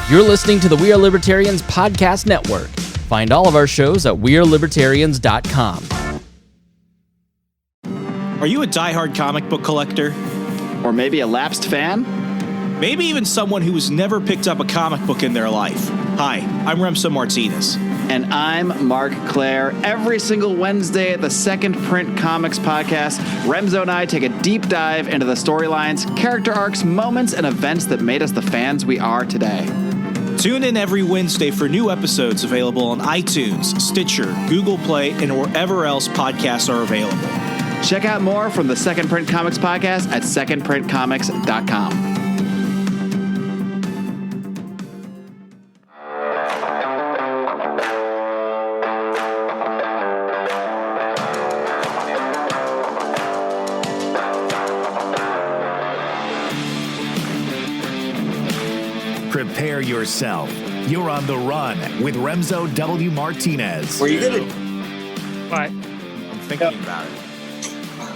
You're listening to the We Are Libertarians podcast network. Find all of our shows at wearelibertarians.com. Are you a diehard comic book collector? Or maybe a lapsed fan? Maybe even someone who has never picked up a comic book in their life. Hi, I'm Remso Martinez. And I'm Mark Claire. Every single Wednesday at the Second Print Comics podcast, Remso and I take a deep dive into the storylines, character arcs, moments, and events that made us the fans we are today. Tune in every Wednesday for new episodes available on iTunes, Stitcher, Google Play, and wherever else podcasts are available. Check out more from the Second Print Comics podcast at secondprintcomics.com. Prepare yourself. You're on the run with Remso W. Martinez. Were you gonna? What? I'm thinking about it.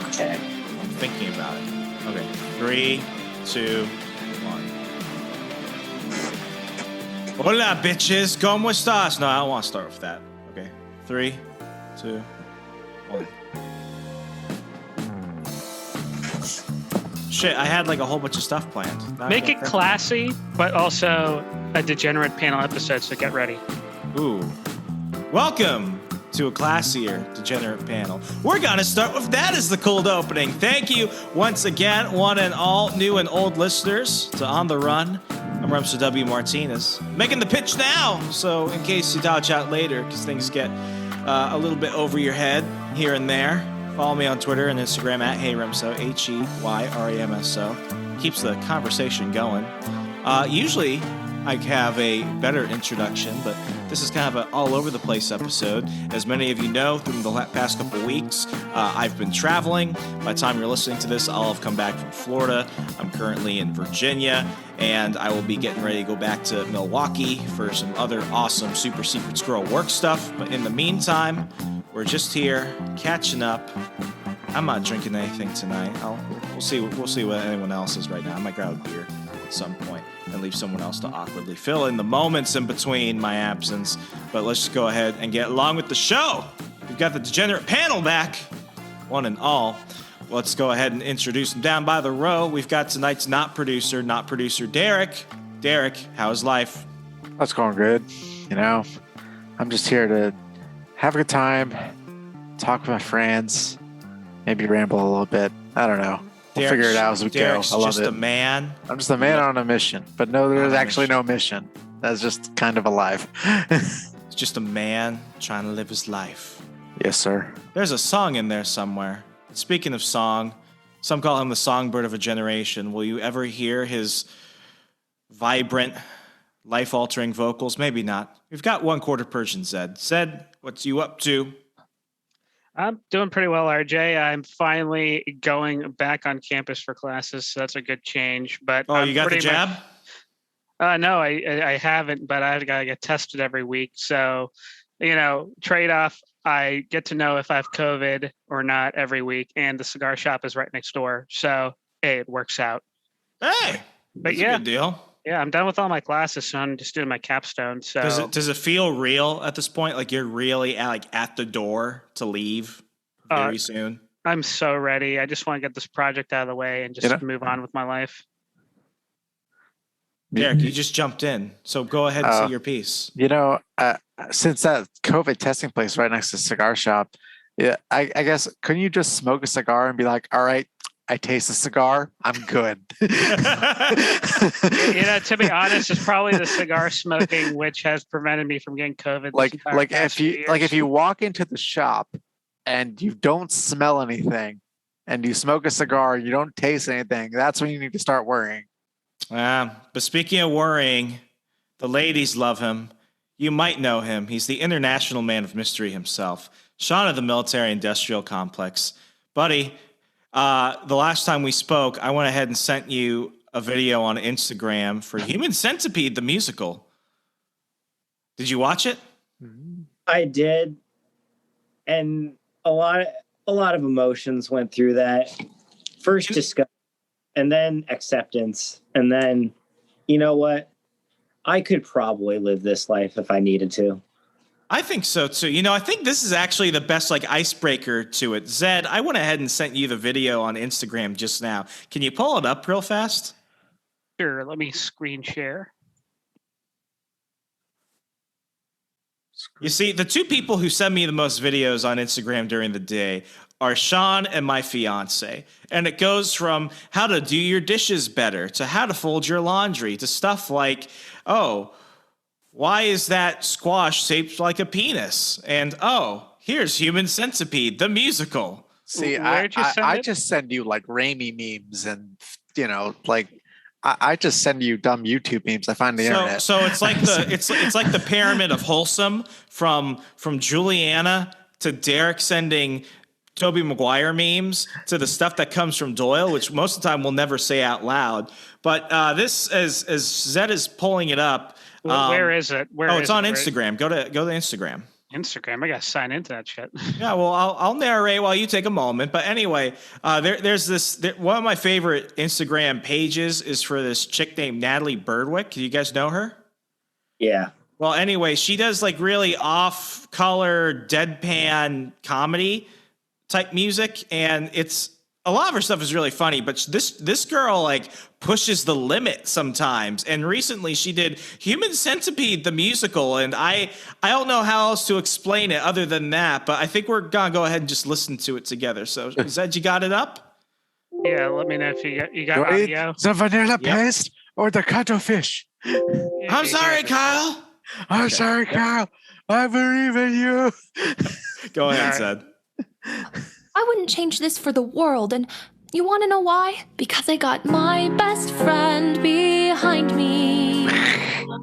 Okay. I'm thinking about it. Okay. 3, 2, 1. Hola, bitches. ¿Cómo estás? No, I don't want to start with that. Okay. 3, 2, 1. Shit, I had like a whole bunch of stuff planned. Make it classy, but also a Degenerate Panel episode, so get ready. Ooh. Welcome to a classier Degenerate Panel. We're going to start with that as the cold opening. Thank you once again, one and all, new and old listeners, to On the Run. I'm Remso W. Martinez. Making the pitch now, so in case you dodge out later, because things get a little bit over your head here and there. Follow me on Twitter and Instagram at HeyRemso, HeyRemso. Keeps the conversation going. Usually, I have a better introduction, but this is kind of an all-over-the-place episode. As many of you know, through the past couple weeks, I've been traveling. By the time you're listening to this, I'll have come back from Florida. I'm currently in Virginia, and I will be getting ready to go back to Milwaukee for some other awesome Super Secret Squirrel work stuff. But in the meantime, we're just here catching up. I'm not drinking anything tonight. We'll see what anyone else is right now. I might grab a beer at some point and leave someone else to awkwardly fill in the moments in between my absence. But let's just go ahead and get along with the show. We've got the Degenerate Panel back, one and all. Let's go ahead and introduce them down by the row. We've got tonight's not producer Derek. Derek, how's life? That's going good. You know, I'm just here to have a good time, talk with my friends, maybe ramble a little bit. I don't know. We'll figure it out as we Derek's go. I love just it. a man. I'm just a man on a mission. But no, there's actually no mission. That's just kind of alive. It's just a man trying to live his life. Yes, sir. There's a song in there somewhere. Speaking of song, some call him the songbird of a generation. Will you ever hear his vibrant, life-altering vocals? Maybe not. We've got 1/4 Persian Zed. Zed, what's you up to? I'm doing pretty well, RJ. I'm finally going back on campus for classes, so that's a good change. But You got the jab? No, I haven't, but I've got to get tested every week. So, trade-off, I get to know if I have COVID or not every week, and the cigar shop is right next door. So, hey, it works out. Hey, that's a good deal. Yeah, I'm done with all my classes, so I'm just doing my capstone. So Does it feel real at this point? Like you're really at the door to leave very soon? I'm so ready. I just want to get this project out of the way and just move on with my life. Derek, you just jumped in, so go ahead and say your piece. Since that COVID testing place right next to the cigar shop, I guess, couldn't you just smoke a cigar and be like, all right, I taste a cigar, I'm good. To be honest, it's probably the cigar smoking which has prevented me from getting COVID. If you walk into the shop and you don't smell anything and you smoke a cigar, you don't taste anything, that's when you need to start worrying. But speaking of worrying, the ladies love him. You might know him. He's the international man of mystery himself. Sean of the Military Industrial Complex. Buddy, the last time we spoke, I went ahead and sent you a video on Instagram for Human Centipede, the musical. Did you watch it? I did. And a lot of emotions went through that. First disgust, and then acceptance, and then, you know what? I could probably live this life if I needed to. I think so too. I think this is actually the best icebreaker to it. Zed, I went ahead and sent you the video on Instagram just now. Can you pull it up real fast? Sure. Let me screen share. You see, the two people who send me the most videos on Instagram during the day are Sean and my fiance. And it goes from how to do your dishes better to how to fold your laundry to stuff like, oh, why is that squash shaped like a penis? And oh, here's Human Centipede, the musical. See, I just send you like Raimi memes and, I just send you dumb YouTube memes I find on the internet. So it's like it's like the pyramid of wholesome from Juliana to Derek sending Tobey Maguire memes to the stuff that comes from Doyle, which most of the time we'll never say out loud. But this, as Zed is pulling it up. Where is it? It's on Instagram. Go to Instagram. Instagram. I gotta sign into that shit. Yeah, well, I'll narrate while you take a moment. But anyway, there's this. One of my favorite Instagram pages is for this chick named Natalie Birdwick. Do you guys know her? Yeah. Well, anyway, she does like really off-color, deadpan comedy type music, and a lot of her stuff is really funny. But this girl like pushes the limit sometimes. And recently she did Human Centipede, the musical. And I don't know how else to explain it other than that, but I think we're going to go ahead and just listen to it together. So Zed, you got it up? Yeah, let me know if you got audio. The vanilla paste or the cuttlefish? I'm sorry, Kyle. I'm sorry, Kyle. I believe in you. Go ahead, Zed. I wouldn't change this for the world, and you want to know why? Because I got my best friend behind me.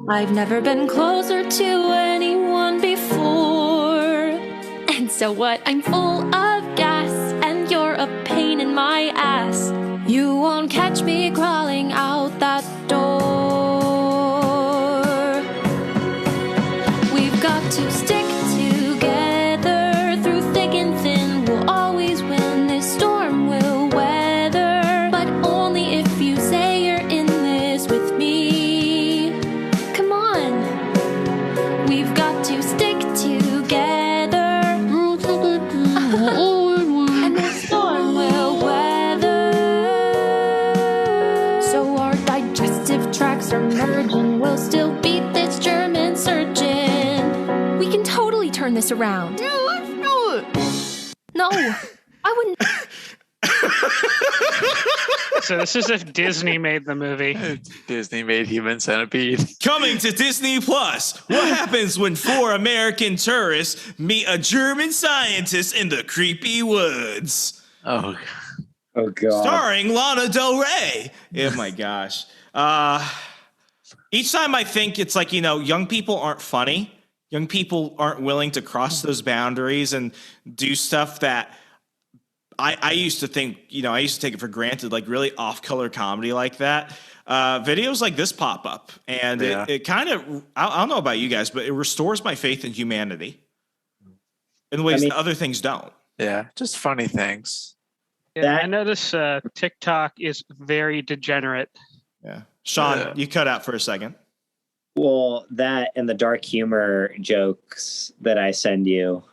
I've never been closer to anyone before. And so what? I'm full of gas, and you're a pain in my ass. You won't catch me crawling out that door. We've got to stick together through thick and thin. We'll always win this storm, we'll weather. But only if you say you're in this with me. Come on. We've got to stick together. And this storm will weather. So our digestive tracts are merging. We'll still beat this German surgeon. We can totally turn this around. Yeah, let's do it. No, I wouldn't. So this is if Disney made the movie. Disney made Human Centipede. Coming to Disney Plus. What happens when 4 American tourists meet a German scientist in the creepy woods? Oh God. Starring Lana Del Rey. Oh my gosh. Each time I think it's like, young people aren't funny. Young people aren't willing to cross those boundaries and do stuff that I used to think, I used to take it for granted, like really off-color comedy like that. Videos like this pop up, and it kind of, I don't know about you guys, but it restores my faith in humanity in ways that other things don't. Yeah, just funny things. Yeah, I notice TikTok is very degenerate. Yeah. Sean, you cut out for a second. Well, that and the dark humor jokes that I send you.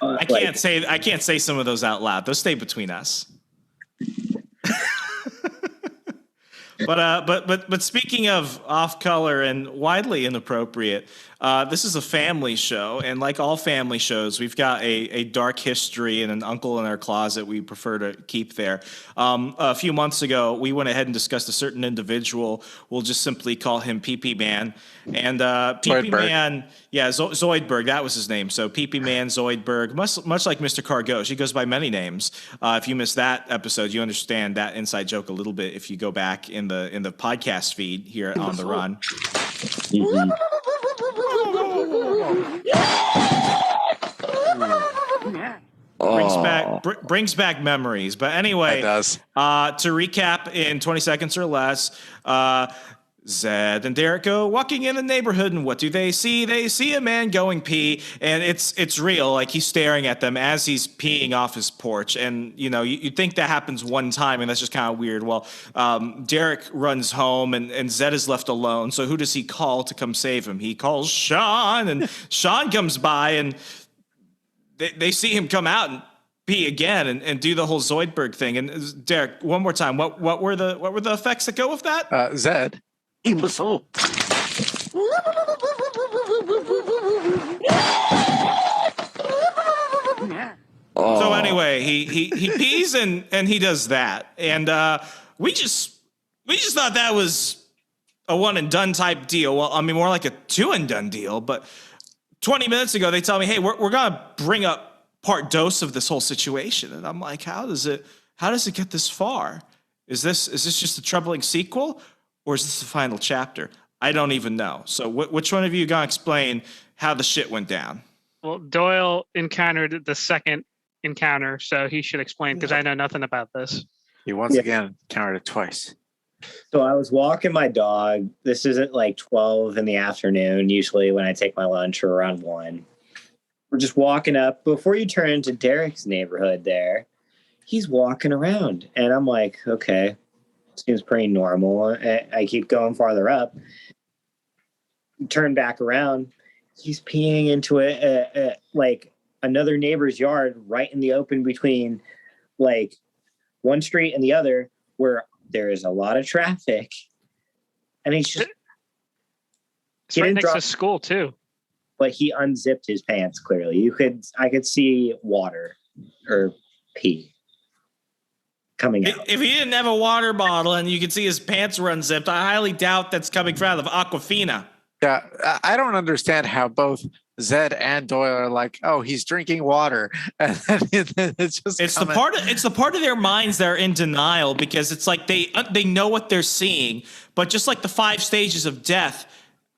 I can't say some of those out loud. Those stay between us. But speaking of off color and widely inappropriate, this is a family show, and like all family shows, we've got a dark history and an uncle in our closet we prefer to keep there. A few months ago, we went ahead and discussed a certain individual. We'll just simply call him PP Man. And PP Man, Zoidberg, that was his name. So PP Man Zoidberg, much like Mr. Cargosh, he goes by many names. If you missed that episode, you understand that inside joke a little bit if you go back in the podcast feed here on the Run. Mm-hmm. Brings back memories. But anyway, it does. To recap in 20 seconds or less, Zed and Derek go walking in the neighborhood, and what do they see? They see a man going pee, and it's real. Like, he's staring at them as he's peeing off his porch. And, you know, you'd think that happens one time, and that's just kind of weird. Well, Derek runs home, and Zed is left alone. So who does he call to come save him? He calls Sean, and Sean comes by, and they see him come out and pee again and do the whole Zoidberg thing. And Derek, one more time, what were the effects that go with that? Zed. Imbecile. So anyway, he pees and he does that, and we just thought that was a one and done type deal. Well, I mean, more like a two and done deal. But 20 minutes ago, they tell me, hey, we're gonna bring up part dos of this whole situation, and I'm like, how does it get this far? Is this just a troubling sequel? Or is this the final chapter? I don't even know. So which one of you gonna explain how the shit went down? Well, Doyle encountered the second encounter, so he should explain because I know nothing about this. He once again encountered it twice. So I was walking my dog. This isn't like 12 in the afternoon, usually when I take my lunch, or around 1. We're just walking up. Before you turn into Derek's neighborhood there, he's walking around. And I'm like, okay, seems pretty normal. I keep going farther up. Turn back around. He's peeing into like another neighbor's yard right in the open between like one street and the other, where there is a lot of traffic. And he's just... It's right next to school too. But he unzipped his pants, clearly. I could see water or pee coming out. If he didn't have a water bottle and you could see his pants were unzipped, I highly doubt that's coming out of Aquafina. Yeah, I don't understand how both Zed and Doyle are like, oh, he's drinking water, and then it's the part of their minds that are in denial, because it's like they know what they're seeing, but just like the 5 stages of death,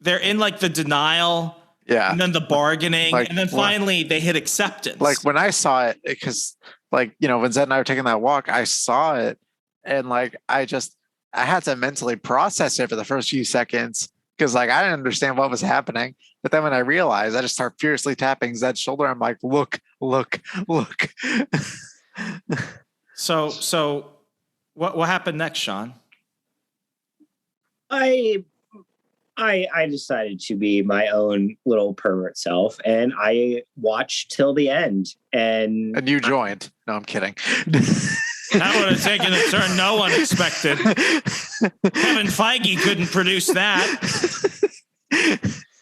they're in like the denial. Yeah. And then the bargaining, and then finally they hit acceptance. Like when I saw it, because like, you know, when Zed and I were taking that walk, I saw it, and like I had to mentally process it for the first few seconds, because like I didn't understand what was happening. But then when I realized, I just start furiously tapping Zed's shoulder. I'm like, look. So what happened next, Sean? I decided to be my own little pervert self, and I watched till the end. And you joined. No, I'm kidding. That would have taken a turn no one expected. Kevin Feige couldn't produce that.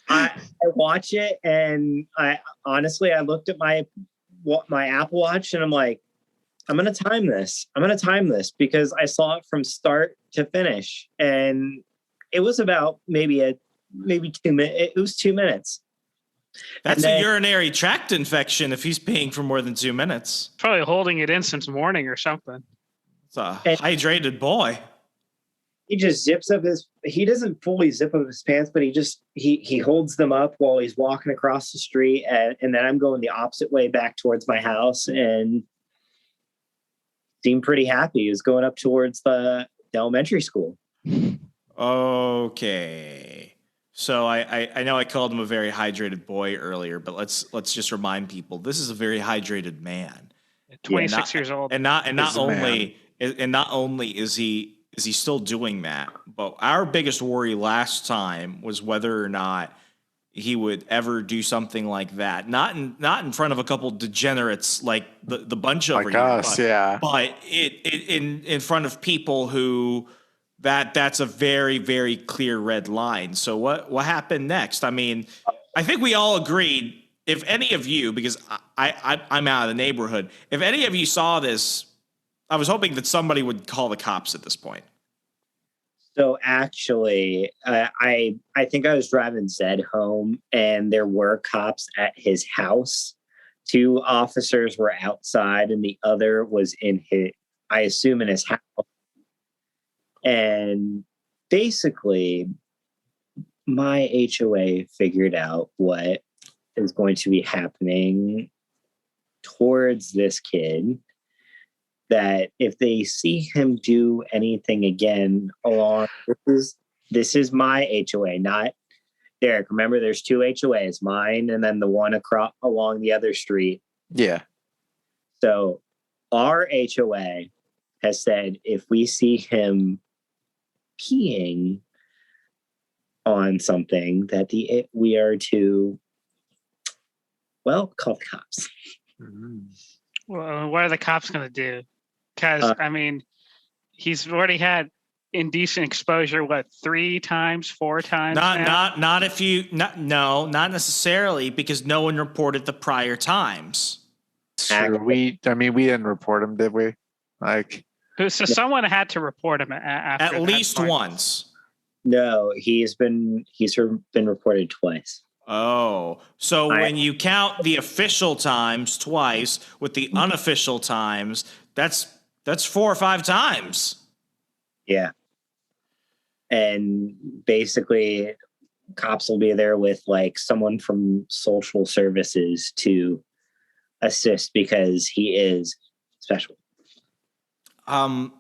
I watch it, and I looked at my Apple Watch, and I'm like, I'm going to time this because I saw it from start to finish, and it was about maybe 2 minutes. It was 2 minutes. That's a urinary tract infection if he's peeing for more than 2 minutes. Probably holding it in since morning or something. It's a hydrated boy. He just zips up he doesn't fully zip up his pants, but he holds them up while he's walking across the street. And then I'm going the opposite way back towards my house, and seemed pretty happy. He was going up towards the elementary school. Okay. So I know I called him a very hydrated boy earlier, but let's just remind people this is a very hydrated man. 26 years old. And not only is he still doing that, but our biggest worry last time was whether or not he would ever do something like that. Not in front of a couple degenerates like the bunch over here, but in front of people who that's a very, very clear red line. So what happened next? I mean, I think we all agreed, if any of you, because I'm out of the neighborhood, if any of you saw this, I was hoping that somebody would call the cops at this point. So actually, I think I was driving Zed home, and there were cops at his house. 2 officers were outside, and the other was in his house. And basically, my HOA figured out what is going to be happening towards this kid, that if they see him do anything again along this is my HOA, not Derek. Remember, there's 2 HOAs, mine and then the one across along the other street. Yeah. So our HOA has said if we see him peeing on something, that we are to, well, call the cops. Well, what are the cops going to do? Because I mean, he's already had indecent exposure. What, 3 times, 4 times? Not not necessarily, because no one reported the prior times. Sure. We didn't report him, did we? Like, so someone had to report him after At least point. once. No, he's been reported twice. Oh, so when you count the official times twice with the unofficial times, that's 4 or 5 times. Yeah. And basically, cops will be there with like someone from social services to assist because he is special. I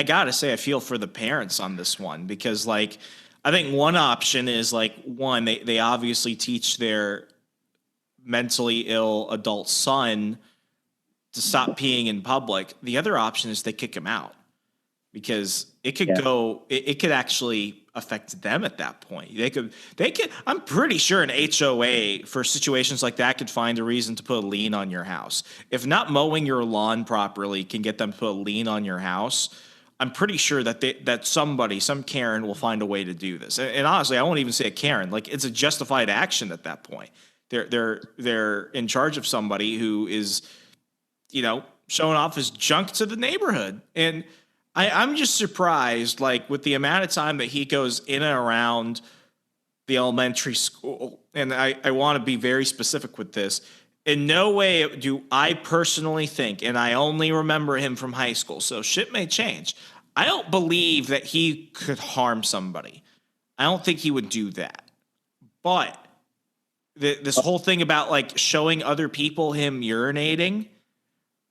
gotta say, I feel for the parents on this one, because like, I think one option is like, one, they obviously teach their mentally ill adult son to stop peeing in public. The other option is they kick him out, because it could it could actually affect them at that point. They could, I'm pretty sure an HOA for situations like that could find a reason to put a lien on your house. If not mowing your lawn properly can get them to put a lien on your house, I'm pretty sure that some Karen will find a way to do this. And honestly, I won't even say a Karen. Like, it's a justified action at that point. They're in charge of somebody who is, showing off his junk to the neighborhood. And I'm just surprised, like, with the amount of time that he goes in and around the elementary school. And I want to be very specific with this. In no way do I personally think, and I only remember him from high school, so shit may change, I don't believe that he could harm somebody. I don't think he would do that. But this whole thing about like showing other people him urinating,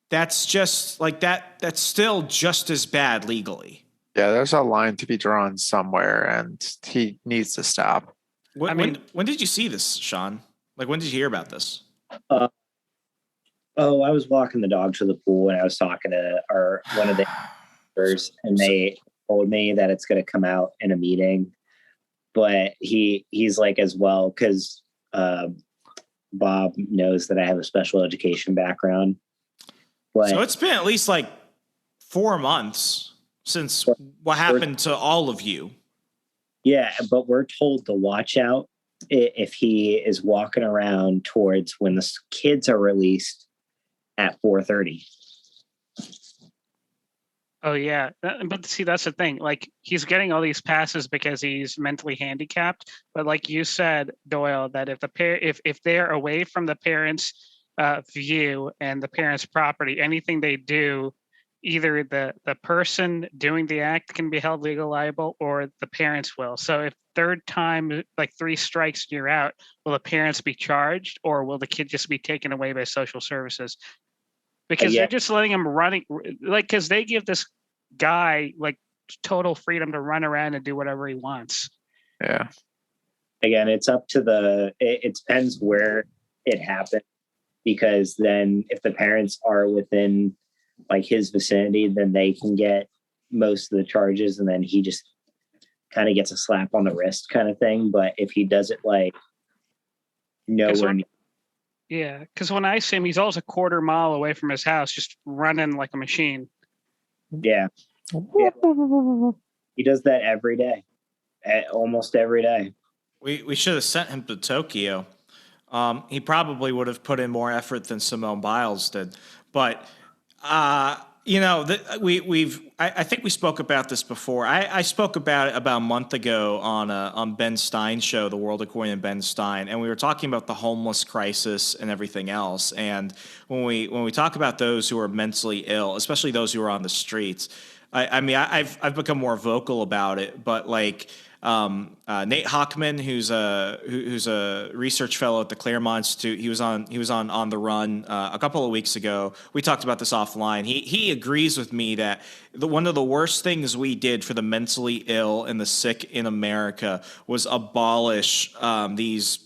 that's just like that's still just as bad legally. Yeah, there's a line to be drawn somewhere, and he needs to stop. When did you see this, Sean? Like, when did you hear about this? I was walking the dog to the pool and I was talking to one of the neighbors, and they told me that it's going to come out in a meeting. But he's like, as well, because Bob knows that I have a special education background. But, so it's been at least like 4 months since what happened to all of you. Yeah, but we're told to watch out if he is walking around towards when the kids are released at 4:30. Oh yeah, but see, that's the thing. Like, he's getting all these passes because he's mentally handicapped. But like you said, Doyle, that if they're away from the parents' view and the parents' property, anything they do, either the person doing the act can be held legal liable, or the parents will. So if third time, like 3 strikes, you're out, will the parents be charged, or will the kid just be taken away by social services? Because they're just letting him running, like, because they give this guy like total freedom to run around and do whatever he wants. Yeah. Again, it's up to it depends where it happened, because then if the parents are within like his vicinity, then they can get most of the charges, and then he just kind of gets a slap on the wrist kind of thing. But if he does it like nowhere near. Yeah, because when I see him, he's always a quarter mile away from his house, just running like a machine. Yeah. He does that every day, almost every day. We should have sent him to Tokyo. He probably would have put in more effort than Simone Biles did. But I think we spoke about this before. I spoke about it about a month ago on Ben Stein's show, The World According to Ben Stein, and we were talking about the homeless crisis and everything else. And when we talk about those who are mentally ill, especially those who are on the streets, I've become more vocal about it. But like, Nate Hockman, who's a research fellow at the Claremont Institute, he was on the Run a couple of weeks ago. We talked about this offline. He agrees with me that one of the worst things we did for the mentally ill and the sick in America was abolish these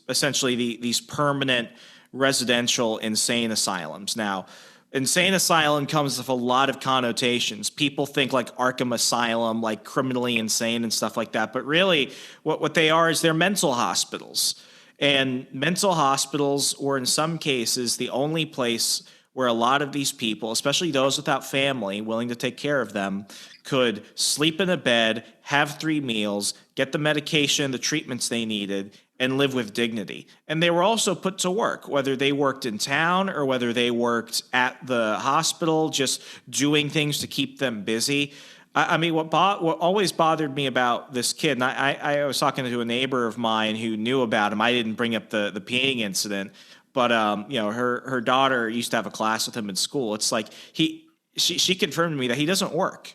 permanent residential insane asylums. Now, insane asylum comes with a lot of connotations. People think like Arkham Asylum, like criminally insane and stuff like that. But really, what they are is they're mental hospitals. And mental hospitals were, in some cases, the only place where a lot of these people, especially those without family willing to take care of them, could sleep in a bed, have 3 meals, get the medication, the treatments they needed, and live with dignity. And they were also put to work, whether they worked in town or whether they worked at the hospital, just doing things to keep them busy. I mean, what always bothered me about this kid, and I was talking to a neighbor of mine who knew about him. I didn't bring up the peeing incident, but her daughter used to have a class with him in school. It's like she confirmed to me that he doesn't work.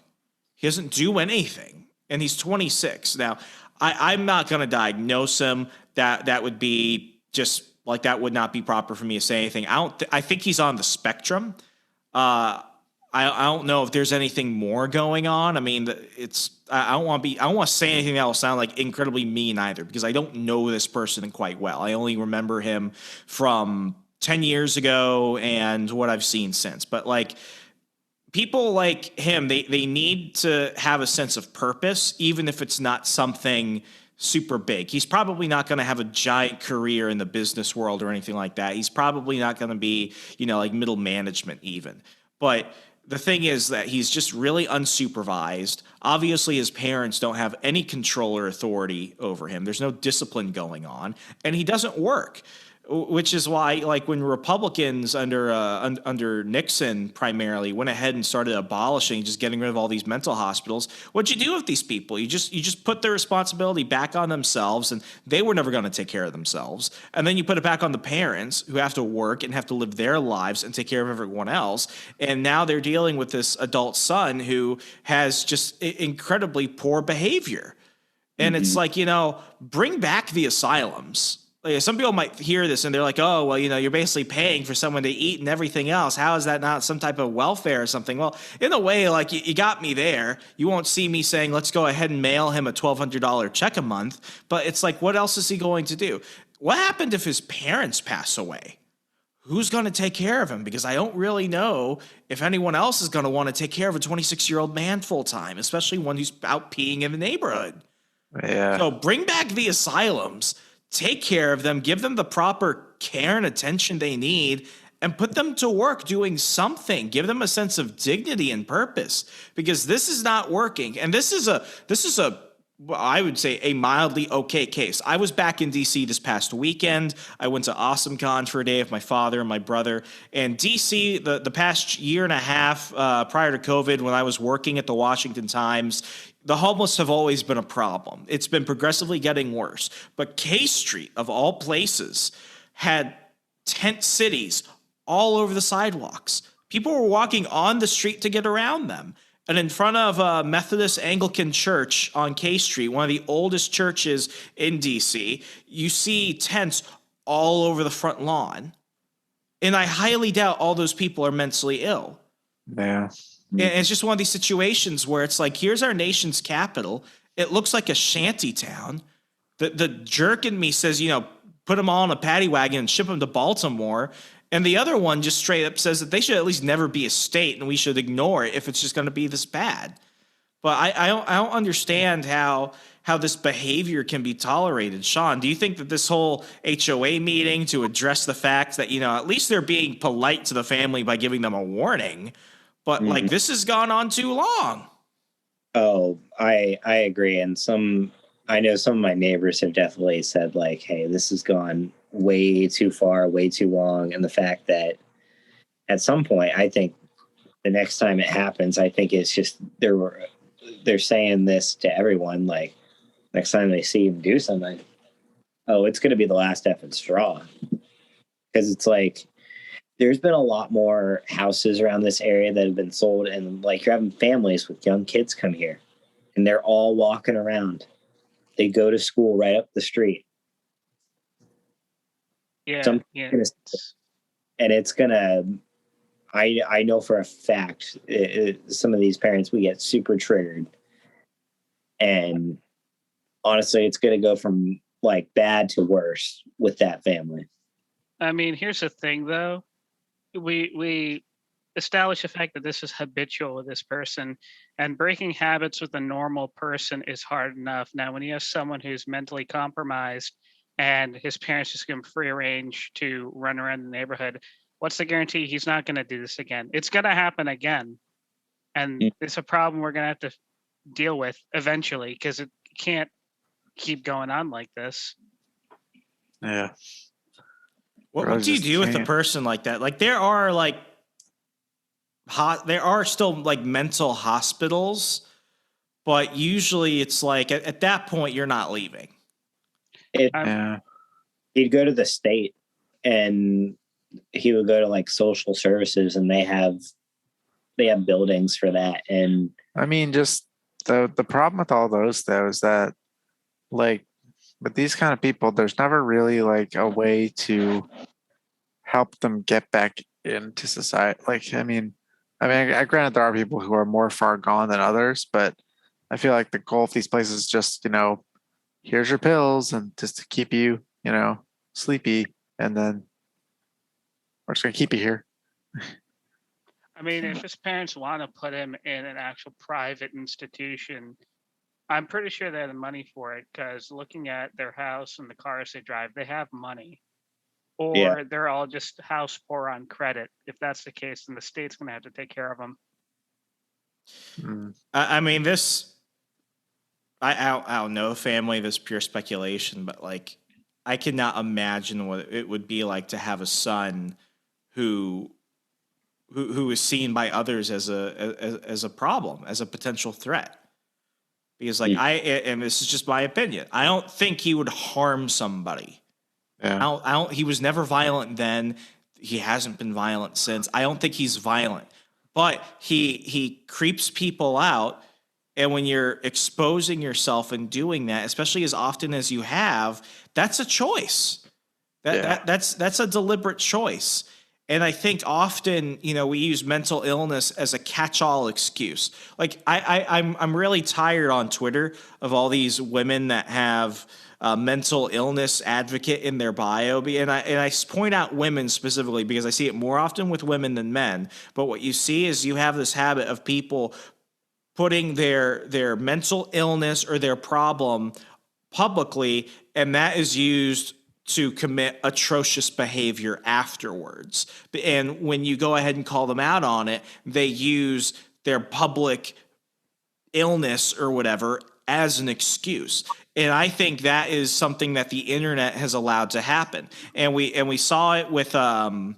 He doesn't do anything, and he's 26. Now, I'm not going to diagnose him. That would be just like, that would not be proper for me to say anything. I think he's on the spectrum. I don't know if there's anything more going on. I mean, I don't want to say anything that will sound like incredibly mean either, because I don't know this person quite well. I only remember him from 10 years ago and what I've seen since. But like, people like him, they need to have a sense of purpose, even if it's not something super big. He's probably not going to have a giant career in the business world or anything like that. He's probably not going to be, like middle management even. But the thing is that he's just really unsupervised. Obviously, his parents don't have any control or authority over him. There's no discipline going on, and he doesn't work. Which is why, like, when Republicans under Nixon primarily went ahead and started abolishing, just getting rid of all these mental hospitals, what'd you do with these people? You just put their responsibility back on themselves, and they were never going to take care of themselves. And then you put it back on the parents, who have to work and have to live their lives and take care of everyone else. And now they're dealing with this adult son who has just incredibly poor behavior. And it's like, bring back the asylums. Some people might hear this and they're like, oh, well, you're basically paying for someone to eat and everything else. How is that not some type of welfare or something? Well, in a way, like, you got me there. You won't see me saying, let's go ahead and mail him a $1,200 check a month. But it's like, what else is he going to do? What happened if his parents pass away? Who's going to take care of him? Because I don't really know if anyone else is going to want to take care of a 26-year-old man full time, especially one who's out peeing in the neighborhood. Yeah. So bring back the asylums. Take care of them, give them the proper care and attention they need, and put them to work doing something. Give them a sense of dignity and purpose, because this is not working. And this is I would say, a mildly okay case. I was back in DC this past weekend. I went to AwesomeCon for a day with my father and my brother. And DC, the past year and a half prior to COVID, when I was working at the Washington Times, the homeless have always been a problem. It's been progressively getting worse. But K Street, of all places, had tent cities all over the sidewalks. People were walking on the street to get around them. And in front of a Methodist Anglican church on K Street, one of the oldest churches in DC, you see tents all over the front lawn. And I highly doubt all those people are mentally ill. Yeah. And it's just one of these situations where it's like, here's our nation's capital. It looks like a shanty town. The jerk in me says, put them all in a paddy wagon and ship them to Baltimore. And the other one just straight up says that they should at least never be a state, and we should ignore it if it's just going to be this bad. But I don't understand how this behavior can be tolerated. Sean, do you think that this whole HOA meeting to address the fact that, at least they're being polite to the family by giving them a warning, but like, this has gone on too long? Oh, I agree. And I know some of my neighbors have definitely said, like, hey, this has gone way too far, way too long. And the fact that at some point, I think the next time it happens, I think it's just they're saying this to everyone, like, next time they see him do something, oh, it's going to be the last effing straw. Because it's like, there's been a lot more houses around this area that have been sold, and like, you're having families with young kids come here, and they're all walking around. They go to school right up the street. Yeah. And it's gonna. I know for a fact some of these parents, we get super triggered, and honestly, it's gonna go from like bad to worse with that family. I mean, here's the thing, though. We establish the fact that this is habitual with this person, and breaking habits with a normal person is hard enough. Now, when you have someone who's mentally compromised and his parents just give him free range to run around the neighborhood, what's the guarantee he's not going to do this again? It's going to happen again. And it's a problem we're going to have to deal with eventually, because it can't keep going on like this. Yeah. What do you do with a person like that? Like there are still like mental hospitals, but usually it's like at that point you're not leaving. He'd go to the state and he would go to like social services, and they have buildings for that. And I mean, just the problem with all those though is that like with these kind of people, there's never really like a way to help them get back into society. Like, I mean, I granted there are people who are more far gone than others, but I feel like the goal of these places is just, here's your pills and just to keep you, sleepy, and then we're just gonna keep you here. I mean, if his parents want to put him in an actual private institution, I'm pretty sure they have the money for it, because looking at their house and the cars they drive, they have money. Or they're all just house poor on credit. If that's the case, then the state's going to have to take care of them. I mean, I don't know family, this is pure speculation, but like, I cannot imagine what it would be like to have a son who is seen by others as a problem, as a potential threat. Because like and this is just my opinion, I don't think he would harm somebody. Yeah. He was never violent then. He hasn't been violent since. I don't think he's violent, but he creeps people out. And when you're exposing yourself and doing that, especially as often as you have, that's a choice. That's a deliberate choice. And I think often, we use mental illness as a catch-all excuse. Like I'm really tired on Twitter of all these women that have mental illness advocate in their bio, and I point out women specifically because I see it more often with women than men. But what you see is you have this habit of people putting their mental illness or their problem publicly, and that is used to commit atrocious behavior afterwards. And when you go ahead and call them out on it, they use their public illness or whatever as an excuse. And I think that is something that the internet has allowed to happen. And we saw it with the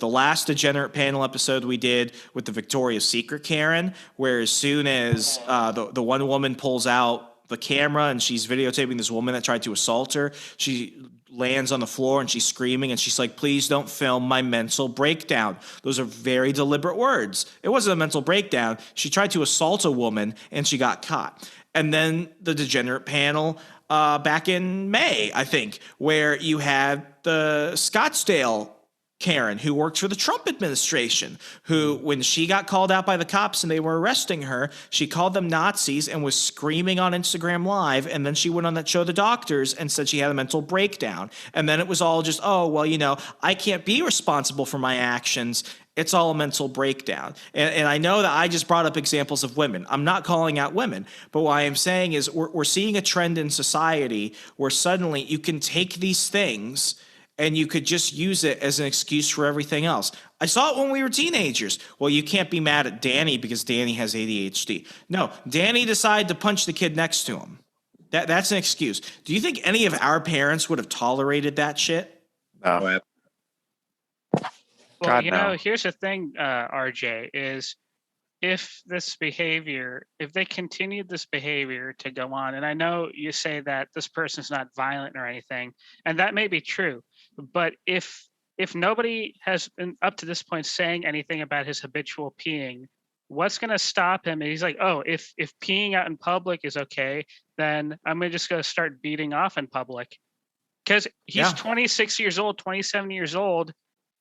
last Degenerate Panel episode we did with the Victoria's Secret Karen, where as soon as the one woman pulls out the camera and she's videotaping this woman that tried to assault her, she lands on the floor and she's screaming and she's like, "Please don't film my mental breakdown." Those are very deliberate words. It wasn't a mental breakdown. She tried to assault a woman and she got caught. And then the Degenerate Panel back in May, I think, where you had the Scottsdale Karen, who worked for the Trump administration, who, when she got called out by the cops and they were arresting her, she called them Nazis and was screaming on Instagram Live. And then she went on that show, The Doctors, and said she had a mental breakdown. And then it was all just, oh, well, I can't be responsible for my actions. It's all a mental breakdown. And I know that I just brought up examples of women. I'm not calling out women, but what I am saying is we're seeing a trend in society where suddenly you can take these things and you could just use it as an excuse for everything else. I saw it when we were teenagers. Well, you can't be mad at Danny because Danny has ADHD. No, Danny decided to punch the kid next to him. That's an excuse. Do you think any of our parents would have tolerated that shit? No. Well, no. Here's the thing, RJ, is if they continued this behavior to go on, and I know you say that this person's not violent or anything, and that may be true, but if nobody has been up to this point saying anything about his habitual peeing, what's going to stop him? And he's like, oh, if peeing out in public is okay, then I'm just going to start beating off in public. Because he's 26 years old, 27 years old.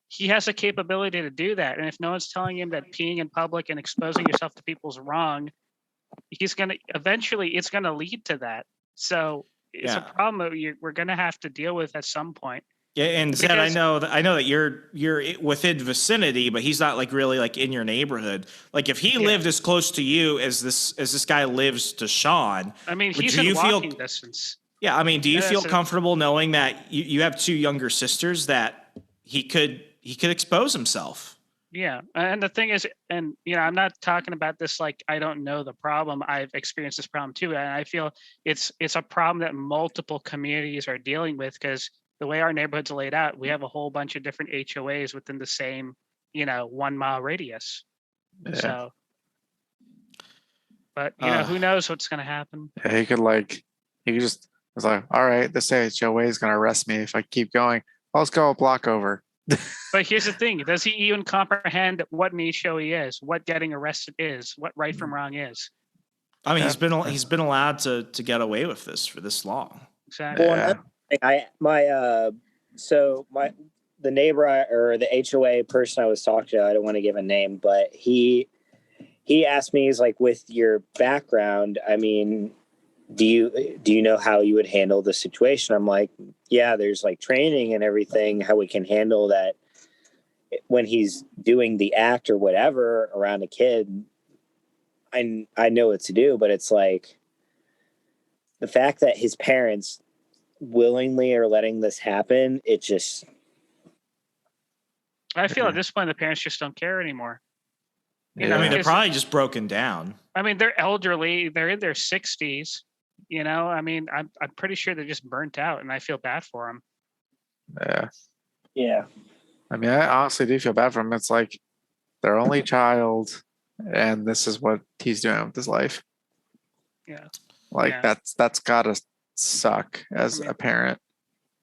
He has a capability to do that. And if no one's telling him that peeing in public and exposing yourself to people is wrong, it's going to lead to that. So it's a problem that we're going to have to deal with at some point. Yeah, and Zed, I know that you're within vicinity, but he's not like really like in your neighborhood. Like if he lived as close to you as this guy lives to Sean, I mean, he's in walking distance. Yeah, I mean, do you feel comfortable knowing that you have two younger sisters that he could expose himself? Yeah, and the thing is, and I'm not talking about this like I don't know the problem. I've experienced this problem too, and I feel it's a problem that multiple communities are dealing with because the way our neighborhood's laid out, we have a whole bunch of different HOAs within the same 1 mile radius. Yeah. So, but who knows what's going to happen? Yeah, he just was like, all right, this HOA is going to arrest me if I keep going. Let's go a block over. But here's the thing: does he even comprehend what an HOA is, what getting arrested is, what right from wrong is? I mean, he's been allowed to get away with this for this long. Exactly. Well, the neighbor or the HOA person I was talking to, I don't want to give a name, but he asked me, he's like, with your background, I mean, do you know how you would handle the situation? I'm like, yeah, there's like training and everything, how we can handle that when he's doing the act or whatever around a kid. I know what to do, but it's like the fact that his parents willingly are letting this happen, it just... I feel at this point the parents just don't care anymore. I mean, they're probably just broken down. I mean, they're elderly, they're in their 60s. I mean, I'm pretty sure they're just burnt out, and I feel bad for them. Yeah. I mean, I honestly do feel bad for him. It's like their only child, and this is what he's doing with his life. Yeah. That's gotta suck as a parent.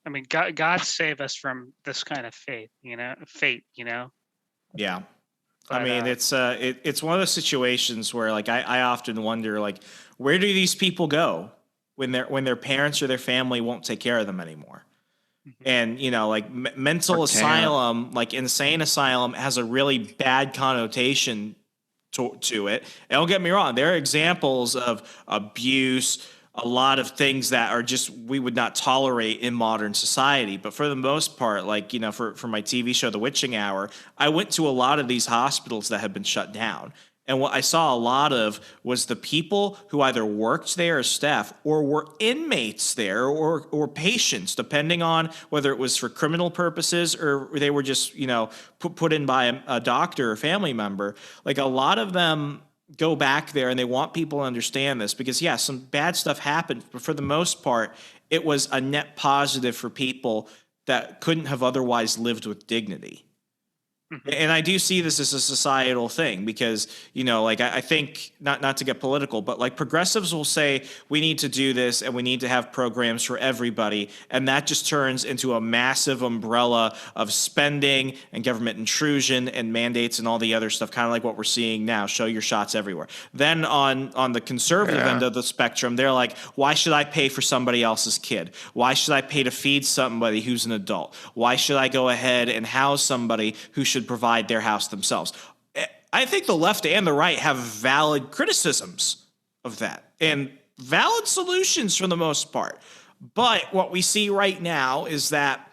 I mean, God save us from this kind of fate. Yeah. But, I mean, it's one of those situations where like I often wonder, like, where do these people go when their parents or their family won't take care of them anymore? And like mental asylum, like insane asylum, has a really bad connotation to it. And don't get me wrong, there are examples of abuse, a lot of things that are just we would not tolerate in modern society. But for the most part, like, for my TV show, The Witching Hour, I went to a lot of these hospitals that had been shut down. And what I saw a lot of was the people who either worked there as staff or were inmates there or patients, depending on whether it was for criminal purposes or they were just, put in by a doctor or family member. Like a lot of them go back there and they want people to understand this because, some bad stuff happened. But for the most part, it was a net positive for people that couldn't have otherwise lived with dignity. And I do see this as a societal thing because, I think not to get political, but like progressives will say we need to do this and we need to have programs for everybody. And that just turns into a massive umbrella of spending and government intrusion and mandates and all the other stuff, kind of like what we're seeing now. Show your shots everywhere. Then on the conservative end of the spectrum, they're like, why should I pay for somebody else's kid? Why should I pay to feed somebody who's an adult? Why should I go ahead and house somebody who should provide their house themselves? I think the left and the right have valid criticisms of that and valid solutions for the most part. But what we see right now is that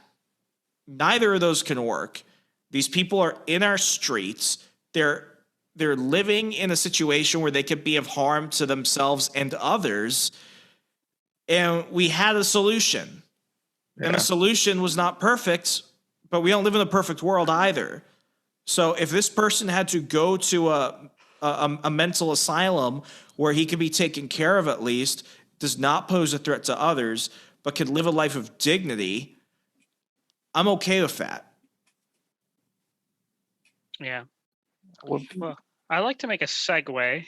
neither of those can work. These people are in our streets. They're living in a situation where they could be of harm to themselves and others. And we had a solution. And the solution was not perfect, but we don't live in a perfect world either. So if this person had to go to a mental asylum where he could be taken care of at least, does not pose a threat to others, but could live a life of dignity, I'm okay with that. Yeah. Well, I like to make a segue,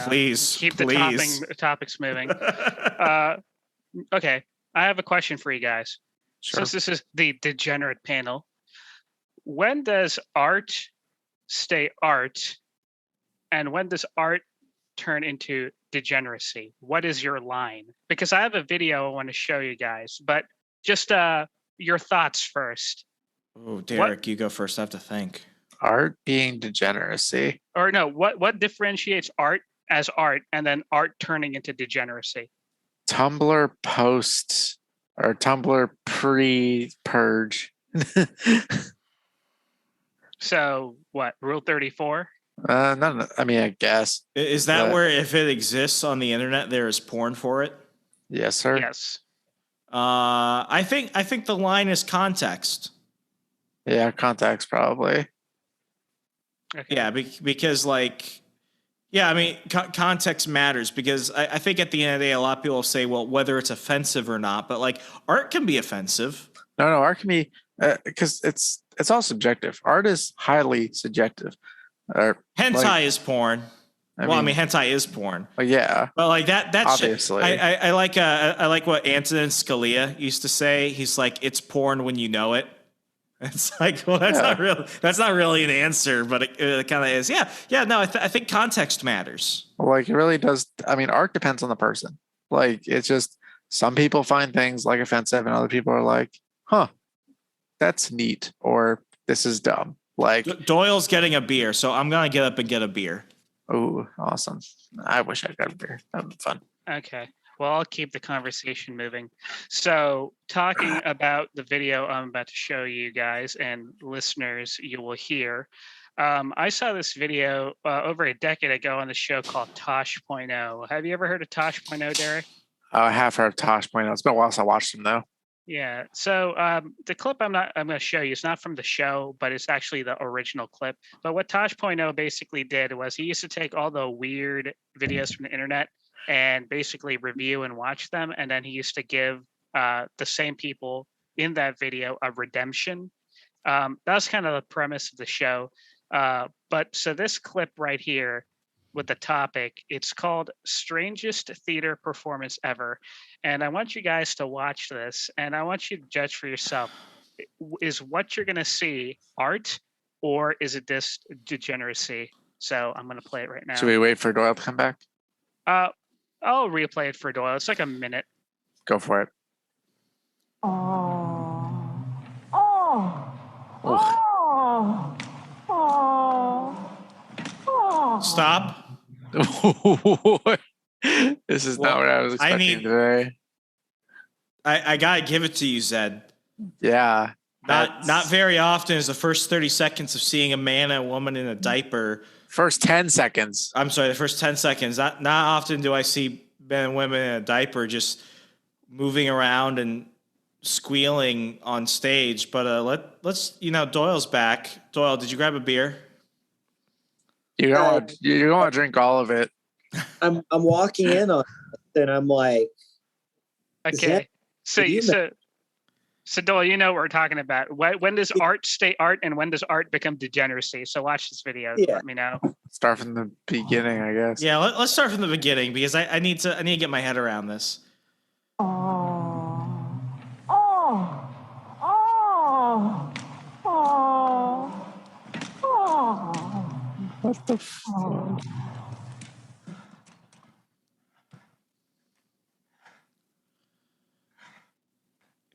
please keep the topics moving. Okay. I have a question for you guys. Sure. Since this is the Degenerate Panel, when does art stay art And when does art turn into degeneracy? What is your line? Because I have a video I want to show you guys, but just your thoughts first. Oh, Derek, you go first. I have to think. Art being degeneracy. Or no, what differentiates art as art and then art turning into degeneracy? Tumblr post or Tumblr pre-purge. So what, Rule 34? No, I mean, I guess. Is that where if it exists on the internet, there is porn for it? Yes, sir. Yes. I think the line is context. Yeah, context probably. Okay. Yeah, because like, yeah, I mean, context matters because I think at the end of the day, a lot of people say, well, whether it's offensive or not, but like art can be offensive. No, art can be because it's all subjective. Art is highly subjective. Hentai is porn. I mean, hentai is porn. Yeah, but like that's obviously. I like what Antonin Scalia used to say. He's like, it's porn when you know it. It's like, well, that's not really an answer, but it kind of is. Yeah. No, I think context matters. Like it really does. I mean, art depends on the person. Like it's just some people find things like offensive, and other people are like, "Huh, that's neat," or "This is dumb." Like Doyle's getting a beer, so I'm gonna get up and get a beer. Oh, awesome! I wish I got a beer. That'd be fun. Okay. Well, I'll keep the conversation moving. So, talking about the video I'm about to show you guys and listeners, you will hear. I saw this video over a decade ago on the show called Tosh.0. Have you ever heard of Tosh.0, Derek? I have heard of Tosh.0. It's been a while since I watched him, though. Yeah. So the clip I'm going to show you is not from the show, but it's actually the original clip. But what Tosh.0 basically did was he used to take all the weird videos from the internet and basically review and watch them. And then he used to give the same people in that video a redemption. That's kind of the premise of the show. But so this clip right here with the topic, it's called Strangest Theater Performance Ever. And I want you guys to watch this and I want you to judge for yourself. Is what you're going to see art or is it this degeneracy? So I'm going to play it right now. Should we wait for Doyle to come back? I'll replay it for Doyle. It's like a minute. Go for it. Stop. This is not what I was expecting today. I gotta give it to you, Zed. Yeah. Not very often is the first 30 seconds of seeing a man and a woman in a diaper. First 10 seconds. I'm sorry, the first 10 seconds. Not often do I see men and women in a diaper just moving around and squealing on stage. But let's Doyle's back. Doyle, did you grab a beer? You don't want to drink all of it. I'm walking in on it and I'm like, okay. So Doyle, you know what we're talking about. When does art stay art and when does art become degeneracy? So watch this video. Yeah. Let me know. Start from the beginning, I guess. Yeah, let's start from the beginning because I need to get my head around this. What the fuck?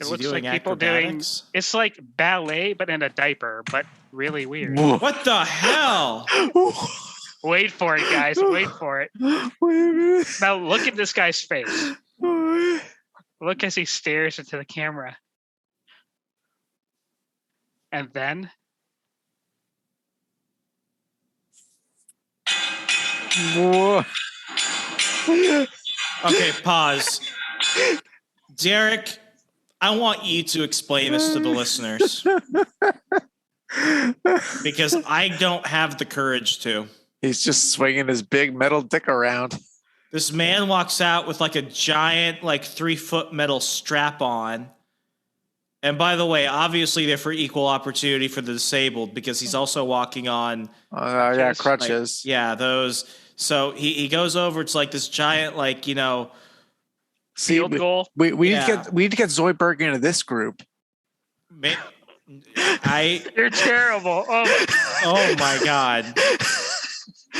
It looks like people doing. It's like ballet, but in a diaper, but really weird. What the hell? Wait for it, guys. Wait for it. Now look at this guy's face. Look as he stares into the camera. And then. Okay, pause. Derek, I want you to explain this to the listeners. Because I don't have the courage to. He's just swinging his big metal dick around. This man walks out with like a giant, 3-foot metal strap on. And by the way, obviously they're for equal opportunity for the disabled because he's also walking on crutches. Those. So he goes over. It's like this giant, field goal. We need to get Zoidberg into this group. You're terrible. Oh my God.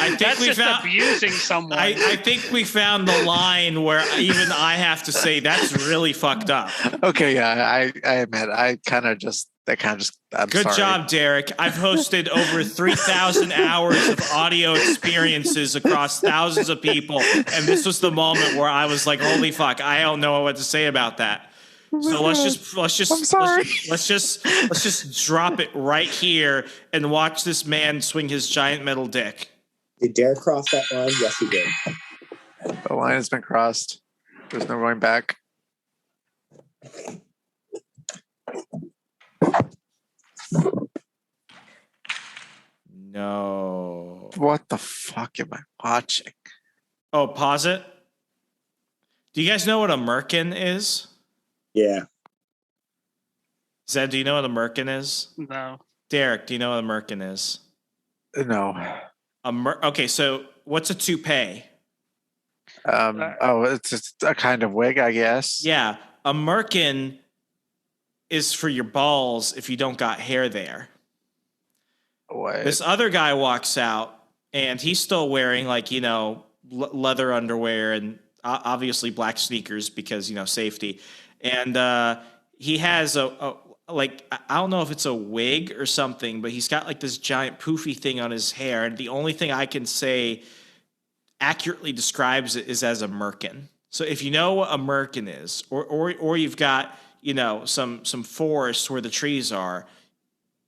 I think That's we just found abusing someone. I think we found the line where even I have to say that's really fucked up. Okay, yeah, I admit I'm Good sorry. job, Derek. I've hosted over 3,000 hours of audio experiences across thousands of people, and this was the moment where I was like, "Holy fuck! I don't know what to say about that." So let's just drop it right here and watch this man swing his giant metal dick. Did Derek cross that line? Yes, he did. The line has been crossed. There's no going back. No. What the fuck am I watching? Oh, pause it. Do you guys know what a merkin is? Yeah. Zed, do you know what a merkin is? No. Derek, do you know what a merkin is? No. Okay, so what's a toupee? It's just a kind of wig, I guess. Yeah, a merkin is for your balls if you don't got hair there. What? This other guy walks out and he's still wearing leather underwear and obviously black sneakers because safety. And he has I don't know if it's a wig or something, but he's got like this giant poofy thing on his hair, and the only thing I can say accurately describes it is as a merkin. So if you know what a merkin is, or you've got some forest where the trees are,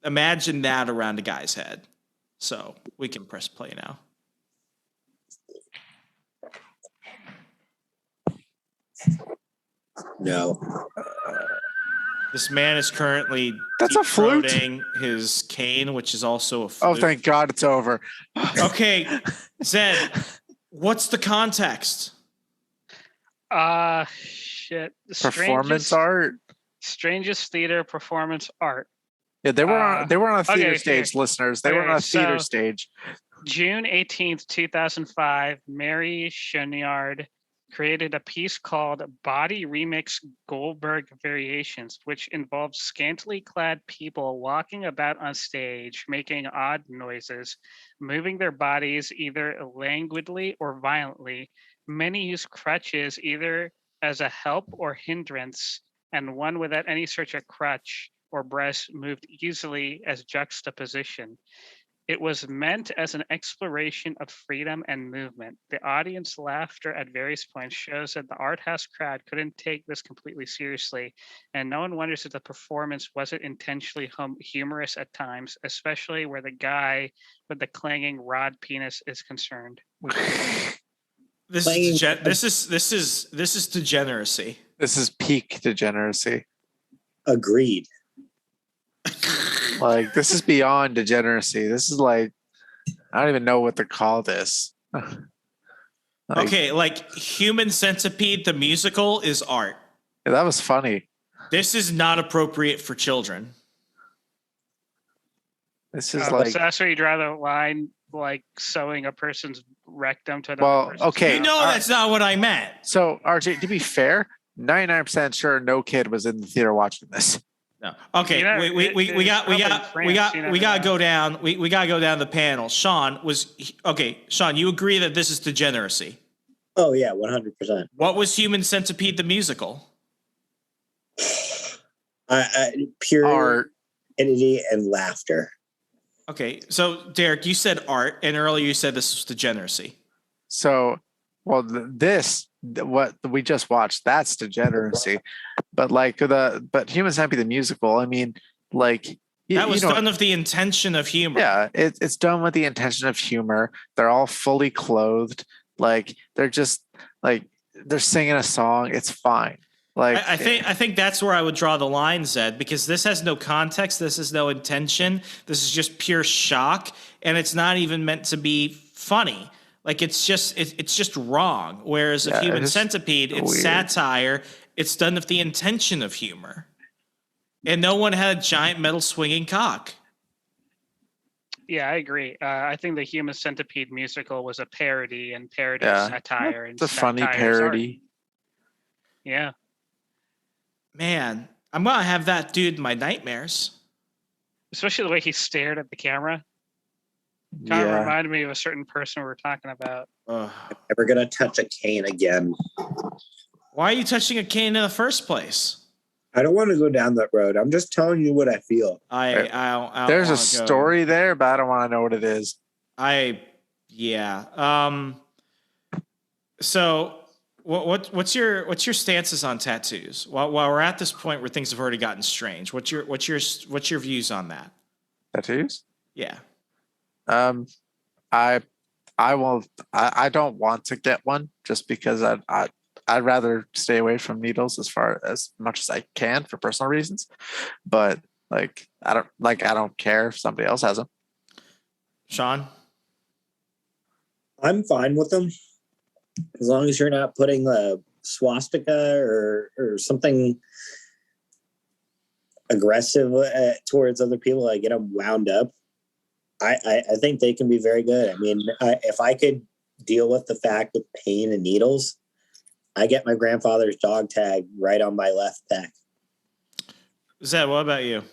imagine that around a guy's head. So we can press play now. No. This man is currently That's a flute. throating his cane, which is also a flute. Oh, thank God it's over. Okay, Zed, what's the context? Shit. Performance art. Strangest theater performance art. Yeah, they were on a theater okay, stage, here. listeners. They were on a theater stage. June 18th, 2005, Mary Cheniard created a piece called Body Remix Goldberg Variations, which involved scantily clad people walking about on stage, making odd noises, moving their bodies either languidly or violently. Many use crutches either as a help or hindrance, and one without any such a crutch or breast moved easily as juxtaposition. It was meant as an exploration of freedom and movement. The audience laughter at various points shows that the art house crowd couldn't take this completely seriously, and no one wonders if the performance wasn't intentionally humorous at times, especially where the guy with the clanging rod penis is concerned. This is degeneracy. This is peak degeneracy. Agreed. Like, this is beyond degeneracy. This is like, I don't even know what to call this. Okay, like Human Centipede, the musical, is art. Yeah, that was funny. This is not appropriate for children. This is So that's where you draw the line, like sewing a person's rectum to another person's okay. You know that's not what I meant. So, RJ, to be fair, 99% sure no kid was in the theater watching this. No. Okay. We got to go down. We got to go down the panel. Sean, you agree that this is degeneracy? Oh yeah, 100%. What was Human Centipede the musical? Pure art, entity, and laughter. Okay, so Derek, you said art, and earlier you said this was degeneracy. So, well, what we just watched, that's degeneracy. But but Human Centipede the musical, I mean, like that was done with the intention of humor. Yeah, it's done with the intention of humor. They're all fully clothed, like they're just like they're singing a song. It's fine. Like I think that's where I would draw the line, Zed, because this has no context. This is no intention. This is just pure shock, and it's not even meant to be funny. Like it's just wrong. Whereas a Human Centipede, it's weird. Satire. It's done with the intention of humor, and no one had a giant metal swinging cock. Yeah, I agree. I think the Human Centipede musical was a parody and satire. It's a funny parody. Yeah. Man, I'm gonna have that dude in my nightmares. Especially the way he stared at the camera. Kind of Yeah. reminded me of a certain person we were talking about. Never gonna touch a cane again. Why are you touching a cane in the first place? I don't want to go down that road. I'm just telling you what I feel. I don't There's a wanna story there, but I don't want to know what it is. So what's your stances on tattoos? While we're at this point where things have already gotten strange, what's your views on that? Tattoos? Yeah. I don't want to get one just because I'd rather stay away from needles as much as I can for personal reasons. But I don't care if somebody else has them. Sean? I'm fine with them. As long as you're not putting a swastika or something aggressive towards other people, I get them wound up. I think they can be very good. I mean, if I could deal with the fact of pain and needles, I get my grandfather's dog tag right on my left pec. Zed, what about you?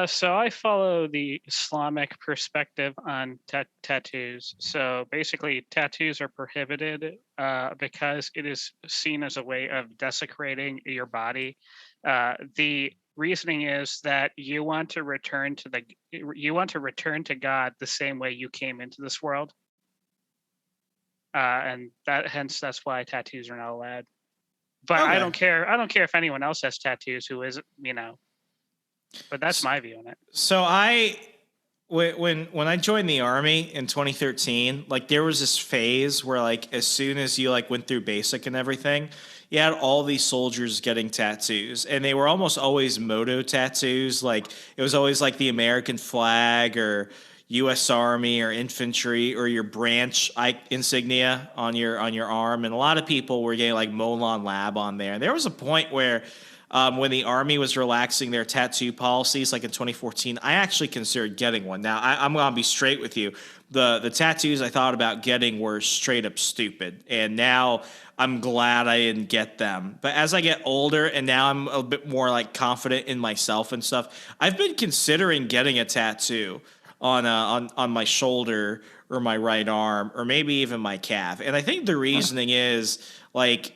So I follow the Islamic perspective on tattoos. So basically, tattoos are prohibited because it is seen as a way of desecrating your body. The reasoning is that you want to return to God the same way you came into this world, and that's why tattoos are not allowed. But Okay. I don't care if anyone else has tattoos who isn't, But that's my view on it. So when I joined the Army in 2013, there was this phase where as soon as you went through basic and everything, you had all these soldiers getting tattoos, and they were almost always moto tattoos. It was always the American flag or U.S. Army or infantry or your branch insignia on your arm, and a lot of people were getting Molon Lab on there. And there was a point where when the Army was relaxing their tattoo policies, in 2014, I actually considered getting one. Now, I'm going to be straight with you. The tattoos I thought about getting were straight up stupid, and now I'm glad I didn't get them. But as I get older and now I'm a bit more confident in myself and stuff, I've been considering getting a tattoo on my shoulder or my right arm or maybe even my calf. And I think the reasoning is I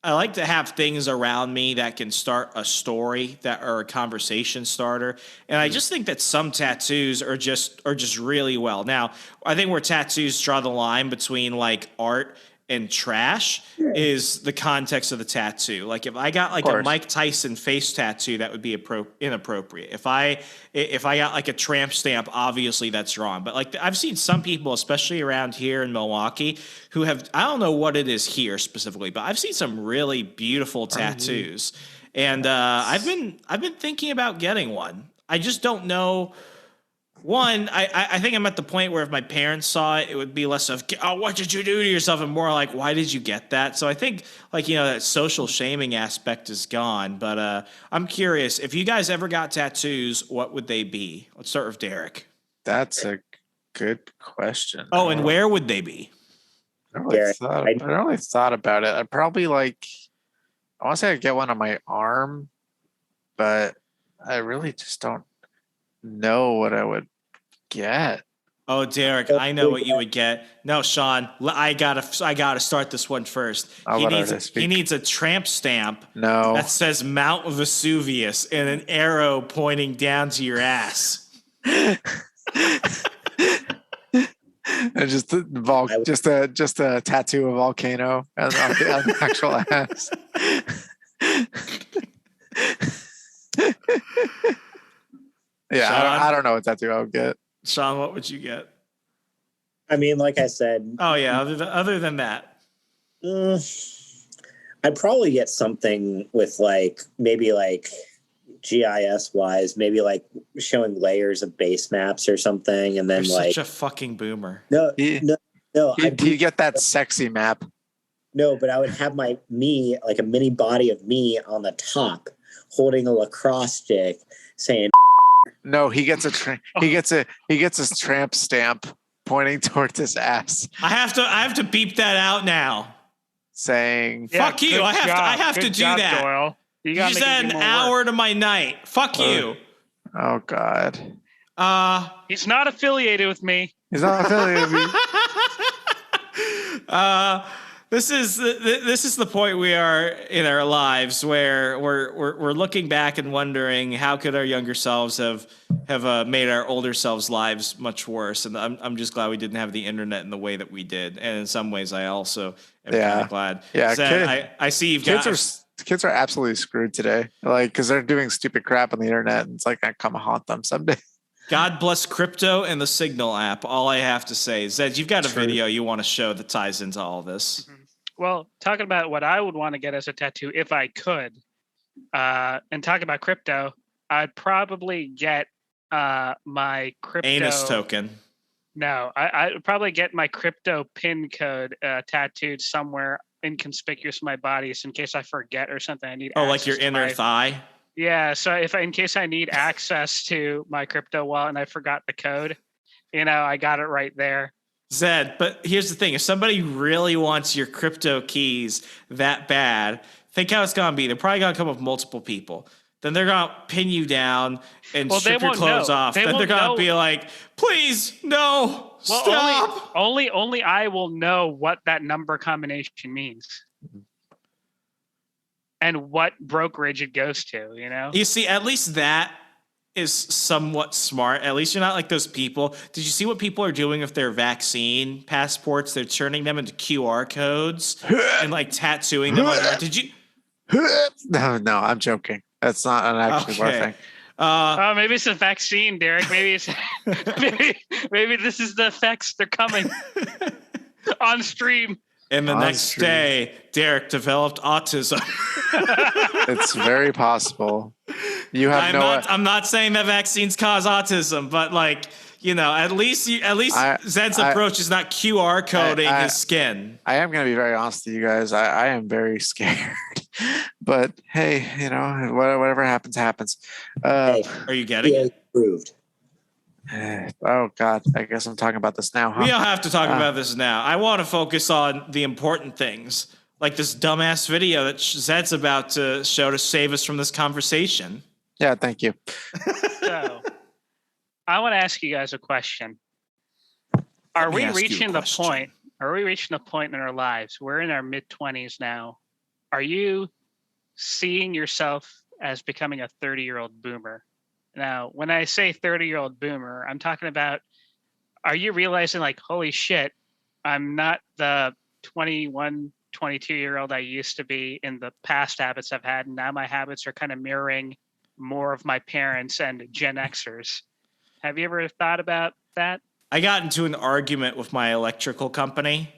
like to have things around me that can start a story that are a conversation starter. And I just think that some tattoos are just really well. Now, I think where tattoos draw the line between art and trash is the context of the tattoo. If I got a Mike Tyson face tattoo, that would be inappropriate. If I got a tramp stamp, obviously that's wrong. But I've seen some people, especially around here in Milwaukee, who have, I don't know what it is here specifically, but I've seen some really beautiful tattoos. And I've been thinking about getting one. I just don't know. One, I think I'm at the point where if my parents saw it, it would be less of, oh, what did you do to yourself? And more why did you get that? So I think that social shaming aspect is gone. But I'm curious, if you guys ever got tattoos, what would they be? Let's start with Derek. That's a good question. Oh, and where would they be? I don't really thought about it. I'd probably I want to say I'd get one on my arm, but I really just don't know what I would get. Oh, Derek, I know what you would get. No, Sean, I gotta start this one first. He needs a tramp stamp. No, that says Mount Vesuvius and an arrow pointing down to your ass. And just a tattoo of volcano on the actual ass. Yeah, Sean? I don't know what tattoo I would get. Sean, what would you get? I mean, like I said. Oh yeah, other than that, I'd probably get something with maybe GIS wise, maybe showing layers of base maps or something, and then you're such a fucking boomer. No. You get that sexy map. No, but I would have a mini body of me on the top, holding a lacrosse stick, saying. No, he gets a tramp stamp pointing towards his ass. I have to beep that out now. Saying, "Fuck you!" I have to do that. Doyle. You just add an hour to my night. Fuck you. Oh God. He's not affiliated with me. He's not affiliated with me. This is the point we are in our lives where we're looking back and wondering how could our younger selves have made our older selves' lives much worse. And I'm just glad we didn't have the internet in the way that we did. And in some ways, I also am kind of glad. Yeah, Zed, I see you've got. Kids are absolutely screwed today. Like, because they're doing stupid crap on the internet, and it's like I come haunt them someday. God bless crypto and the Signal app. All I have to say is Zed, you've got a video you want to show that ties into all this. Mm-hmm. Well, talking about what I would want to get as a tattoo if I could, and talk about crypto, I'd probably get my crypto anus token. No, I would probably get my crypto PIN code tattooed somewhere inconspicuous in my body, so in case I forget or something, I need. Oh, like your inner thigh. Yeah, so in case I need access to my crypto wallet and I forgot the code, I got it right there. Zed, but here's the thing. If somebody really wants your crypto keys that bad, think how it's going to be. They're probably going to come with multiple people. Then they're going to pin you down and strip your clothes off. Then they're going to be like, please, no, stop. Only I will know what that number combination means. And what brokerage it goes to, You see, at least that is somewhat smart. At least you're not like those people. Did you see what people are doing with their vaccine passports? They're turning them into QR codes and like tattooing them on there. Did you? No, I'm joking. That's not an actual thing. Maybe it's a vaccine, Derek. Maybe it's maybe this is the effects. They're coming on stream. And the next day, Derek developed autism. It's very possible. You have I'm not saying that vaccines cause autism, but at least Zed's approach is not QR coding his skin. I am going to be very honest with you guys. I am very scared. But hey, whatever happens, happens. Are you getting it? Approved. Oh God, I guess I'm talking about this now, huh? We don't have to talk about this now. I want to focus on the important things, like this dumbass video that Zed's about to show to save us from this conversation. Yeah, thank you. So, I want to ask you guys a question. Are we reaching the point in our lives? We're in our mid-20s now. Are you seeing yourself as becoming a 30-year-old boomer? Now, when I say 30-year-old boomer, I'm talking about, are you realizing like, holy shit, I'm not the 21, 22-year-old I used to be in the past habits I've had. And now my habits are kind of mirroring more of my parents and Gen Xers. Have you ever thought about that? I got into an argument with my electrical company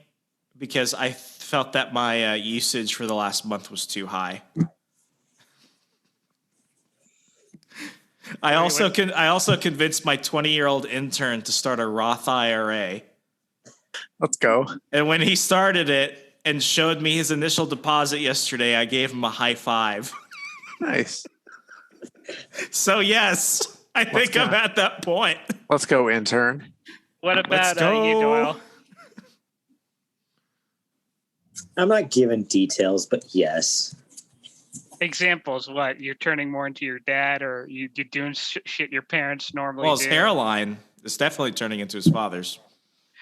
because I felt that my usage for the last month was too high. I also convinced my 20-year-old intern to start a Roth IRA. Let's go. And when he started it and showed me his initial deposit yesterday, I gave him a high five. Nice. So yes, I think I'm at that point. Let's go, intern. What about you, Doyle? I'm not giving details, but yes. Examples, what? You're turning more into your dad, or you're doing shit your parents normally do? Well, his hairline is definitely turning into his father's.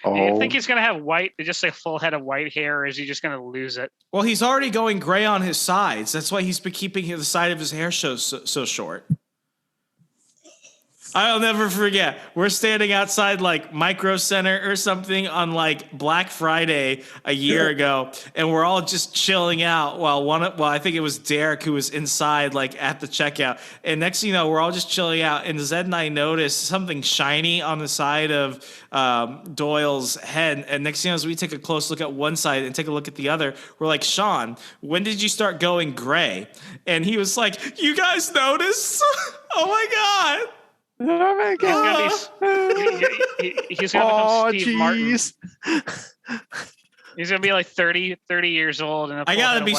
Do you think he's going to have just a full head of white hair, or is he just going to lose it? Well, he's already going gray on his sides. That's why he's been keeping the side of his hair so short. I'll never forget. We're standing outside like Micro Center or something on like Black Friday a year ago, and we're all just chilling out while I think it was Derek who was inside like at the checkout. And next thing you know, we're all just chilling out, and Zed and I noticed something shiny on the side of Doyle's head. And next thing you know, as we take a close look at one side and take a look at the other, we're like, Sean, when did you start going gray? And he was like, you guys notice? Oh my God. Oh my God. He's gonna become Steve Martin. He's gonna be like 30 years old. And I gotta be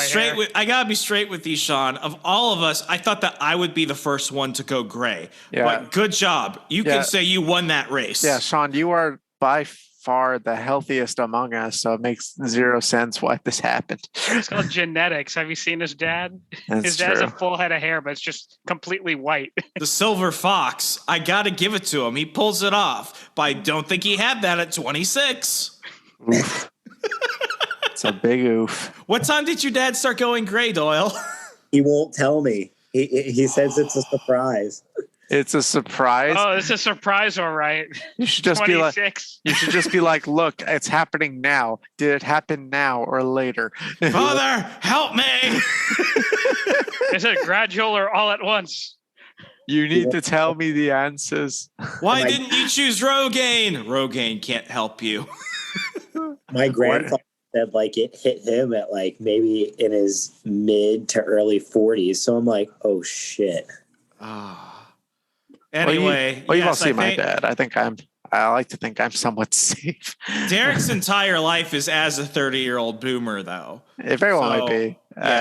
straight with you, Sean. Of all of us, I thought that I would be the first one to go gray. Yeah. But good job. You can say you won that race. Yeah, Sean, you are by far the healthiest among us, so it makes zero sense why this happened. It's called genetics. Have you seen his dad? His dad's a full head of hair, but it's just completely white. The silver fox. I gotta give it to him. He pulls it off. But I don't think he had that at 26. Oof. It's a big oof. What time did your dad start going gray, Doyle? He won't tell me. He says it's a surprise. It's a surprise. Oh, it's a surprise, all right. You should just 26. be like, you should just be like, look, it's happening now. Did it happen now or later? Father, help me! Is it gradual or all at once? You need to tell me the answers. Why didn't you choose Rogaine? Rogaine can't help you. My grandfather said like it hit him at like maybe in his mid to early 40s. So I'm like, oh shit. Anyway, you won't see my dad. I like to think I'm somewhat safe. Derek's entire life is as a 30-year-old boomer, though. It very well might be.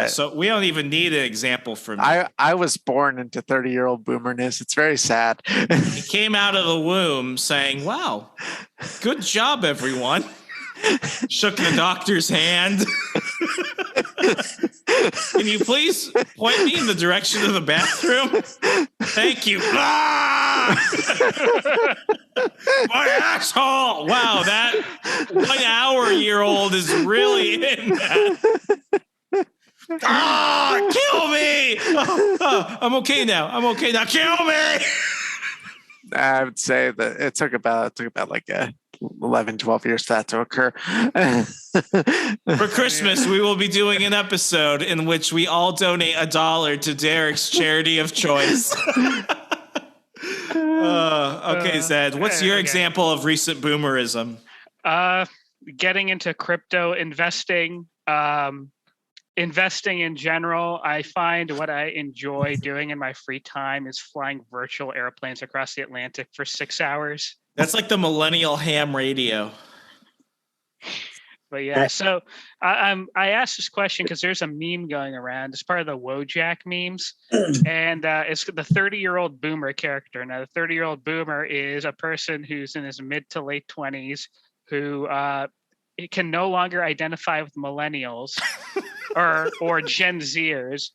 So we don't even need an example from me. I was born into 30-year-old boomerness. It's very sad. He came out of the womb saying, wow, good job, everyone. Shook the doctor's hand. Can you please point me in the direction of the bathroom? Thank you. Ah! My asshole. Wow, that 1 hour-year-old is really in that. Ah, kill me. I'm okay now. Kill me. I would say that it took about like 11, 12 years for that to occur. For Christmas, we will be doing an episode in which we all donate $1 to Derek's charity of choice. Okay, Zed, what's your example of recent boomerism? Getting into crypto investing, investing in general. I find what I enjoy doing in my free time is flying virtual airplanes across the Atlantic for 6 hours. That's like the millennial ham radio. But yeah, so I asked this question because there's a meme going around. It's part of the Wojak memes. And it's the 30-year-old boomer character. Now, the 30-year-old boomer is a person who's in his mid to late 20s who can no longer identify with millennials or Gen Zers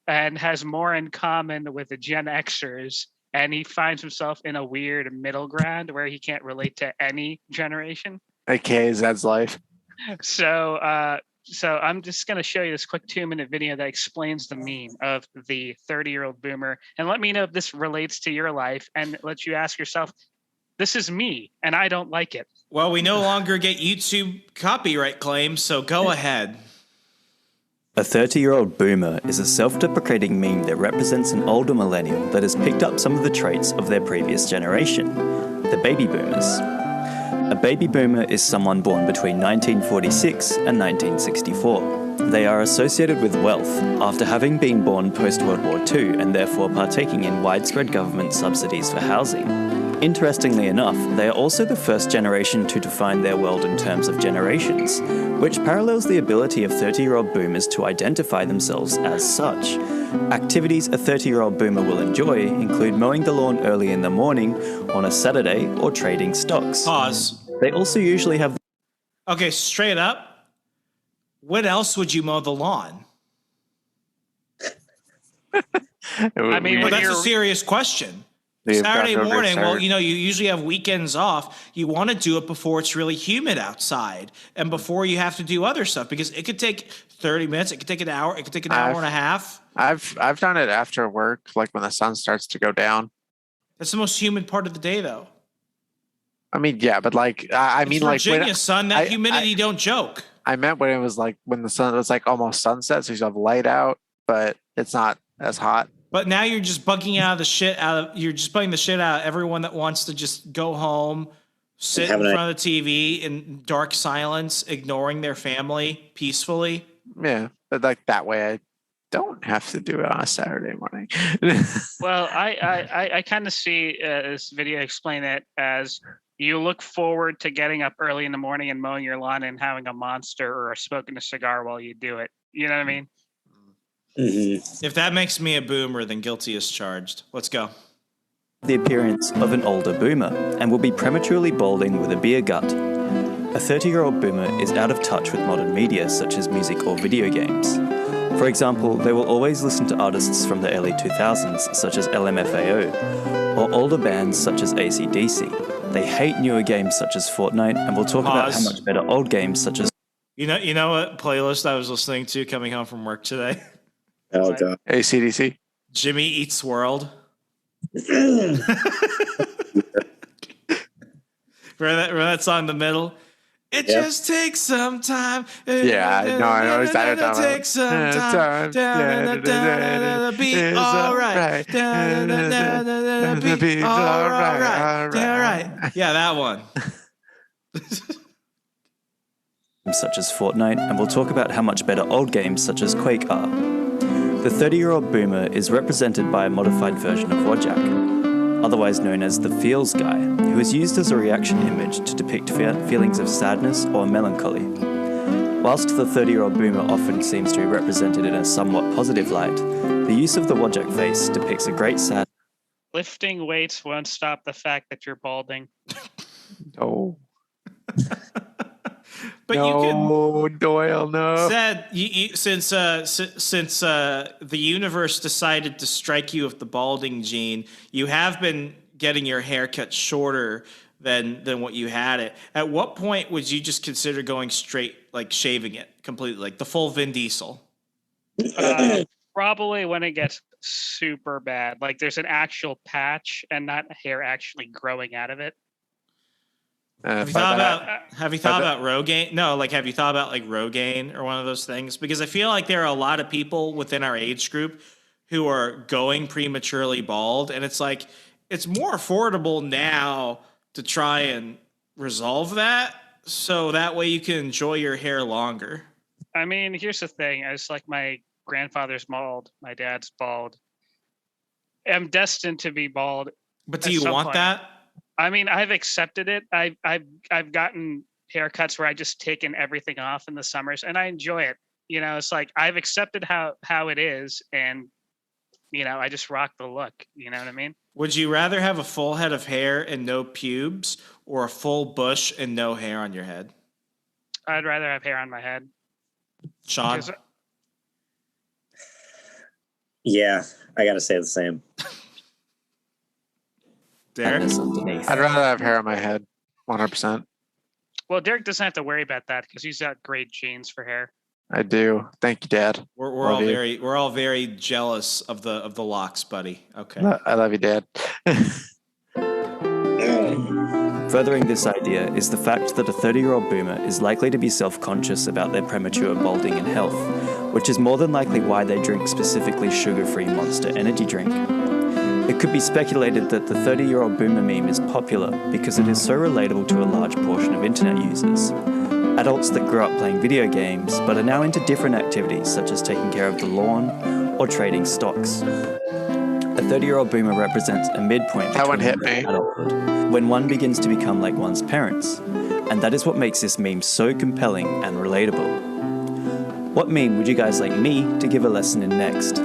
and has more in common with the Gen Xers. And he finds himself in a weird middle ground where he can't relate to any generation. AKA Zed's life. So I'm just going to show you this quick 2-minute video that explains the meme of the 30-year-old boomer. And let me know if this relates to your life and let you ask yourself, this is me and I don't like it. Well, we no longer get YouTube copyright claims, so go ahead. A 30-year-old boomer is a self-deprecating meme that represents an older millennial that has picked up some of the traits of their previous generation, the baby boomers. A baby boomer is someone born between 1946 and 1964. They are associated with wealth after having been born post-World War II and therefore partaking in widespread government subsidies for housing. Interestingly enough, they are also the first generation to define their world in terms of generations, which parallels the ability of 30-year-old boomers to identify themselves as such. Activities a 30-year-old boomer will enjoy include mowing the lawn early in the morning, on a Saturday, or trading stocks. Pause. They also usually have... Okay, straight up, when else would you mow the lawn? I mean, well, that's a serious question. Saturday morning, well, you usually have weekends off. You want to do it before it's really humid outside and before you have to do other stuff because it could take 30 minutes. It could take an hour. It could take an hour and a half. I've done it after work, like when the sun starts to go down. That's the most humid part of the day, though. I mean, yeah, but like, I mean, like Virginia, son, that humidity don't joke. I meant when it was like when the sun was like almost sunset, so you have light out, but it's not as hot. But now you're just bugging you're just bugging the shit out of everyone that wants to just go home, sit in front of the TV in dark silence, ignoring their family peacefully. Yeah, but like that way I don't have to do it on a Saturday morning. Well, I kind of see this video explain it as you look forward to getting up early in the morning and mowing your lawn and having a monster or smoking a cigar while you do it. You know what I mean? Mm-hmm. If that makes me a boomer, then guilty as charged. Let's go. The appearance of an older boomer and will be prematurely balding with a beer gut. A 30-year-old boomer is out of touch with modern media such as music or video games. For example, they will always listen to artists from the early 2000s such as LMFAO, or older bands such as AC/DC. They hate newer games such as Fortnite and will talk about how much better old games such as... You know what playlist I was listening to coming home from work today? Oh, God. AC/DC. Jimmy Eats World. Remember that song in the middle? It just takes some time. Yeah, no, I know exactly what Take some time. Be all right. Be all right. Yeah, that one. such as Fortnite, and we'll talk about how much better old games such as Quake are. The 30-year-old boomer is represented by a modified version of Wojak, otherwise known as the feels guy, who is used as a reaction image to depict feelings of sadness or melancholy. Whilst the 30-year-old boomer often seems to be represented in a somewhat positive light, the use of the Wojak face depicts a great sad... Lifting weights won't stop the fact that you're balding. No. But no, you can, Doyle, no. Said since the universe decided to strike you with the balding gene, you have been getting your hair cut shorter than what you had it. At what point would you just consider going straight, like shaving it completely, like the full Vin Diesel? Probably when it gets super bad, like there's an actual patch and not hair actually growing out of it. Have you thought about Rogaine? No, like have you thought about like Rogaine or one of those things? Because I feel like there are a lot of people within our age group who are going prematurely bald, and it's like it's more affordable now to try and resolve that, so that way you can enjoy your hair longer. I mean, here's the thing: it's like my grandfather's bald, my dad's bald. I'm destined to be bald. But do you want that? I mean, I've accepted it. I've gotten haircuts where I just taken everything off in the summers, and I enjoy it. You know, it's like I've accepted how it is, and you know, I just rock the look. You know what I mean? Would you rather have a full head of hair and no pubes, or a full bush and no hair on your head? I'd rather have hair on my head. Sean? Yeah, I gotta say the same. Derek? I'd rather have hair on my head, 100%. Well, Derek doesn't have to worry about that because he's got great genes for hair. I do. Thank you, Dad. We're all very jealous of the locks, buddy. Okay. I love you, Dad. Furthering this idea is the fact that a 30-year-old boomer is likely to be self-conscious about their premature balding and health, which is more than likely why they drink specifically sugar-free Monster energy drink. It could be speculated that the 30-year-old boomer meme is popular because it is so relatable to a large portion of internet users. Adults that grew up playing video games but are now into different activities such as taking care of the lawn or trading stocks. A 30-year-old boomer represents a midpoint between adulthood, when one begins to become like one's parents, and that is what makes this meme so compelling and relatable. What meme would you guys like me to give a lesson in next?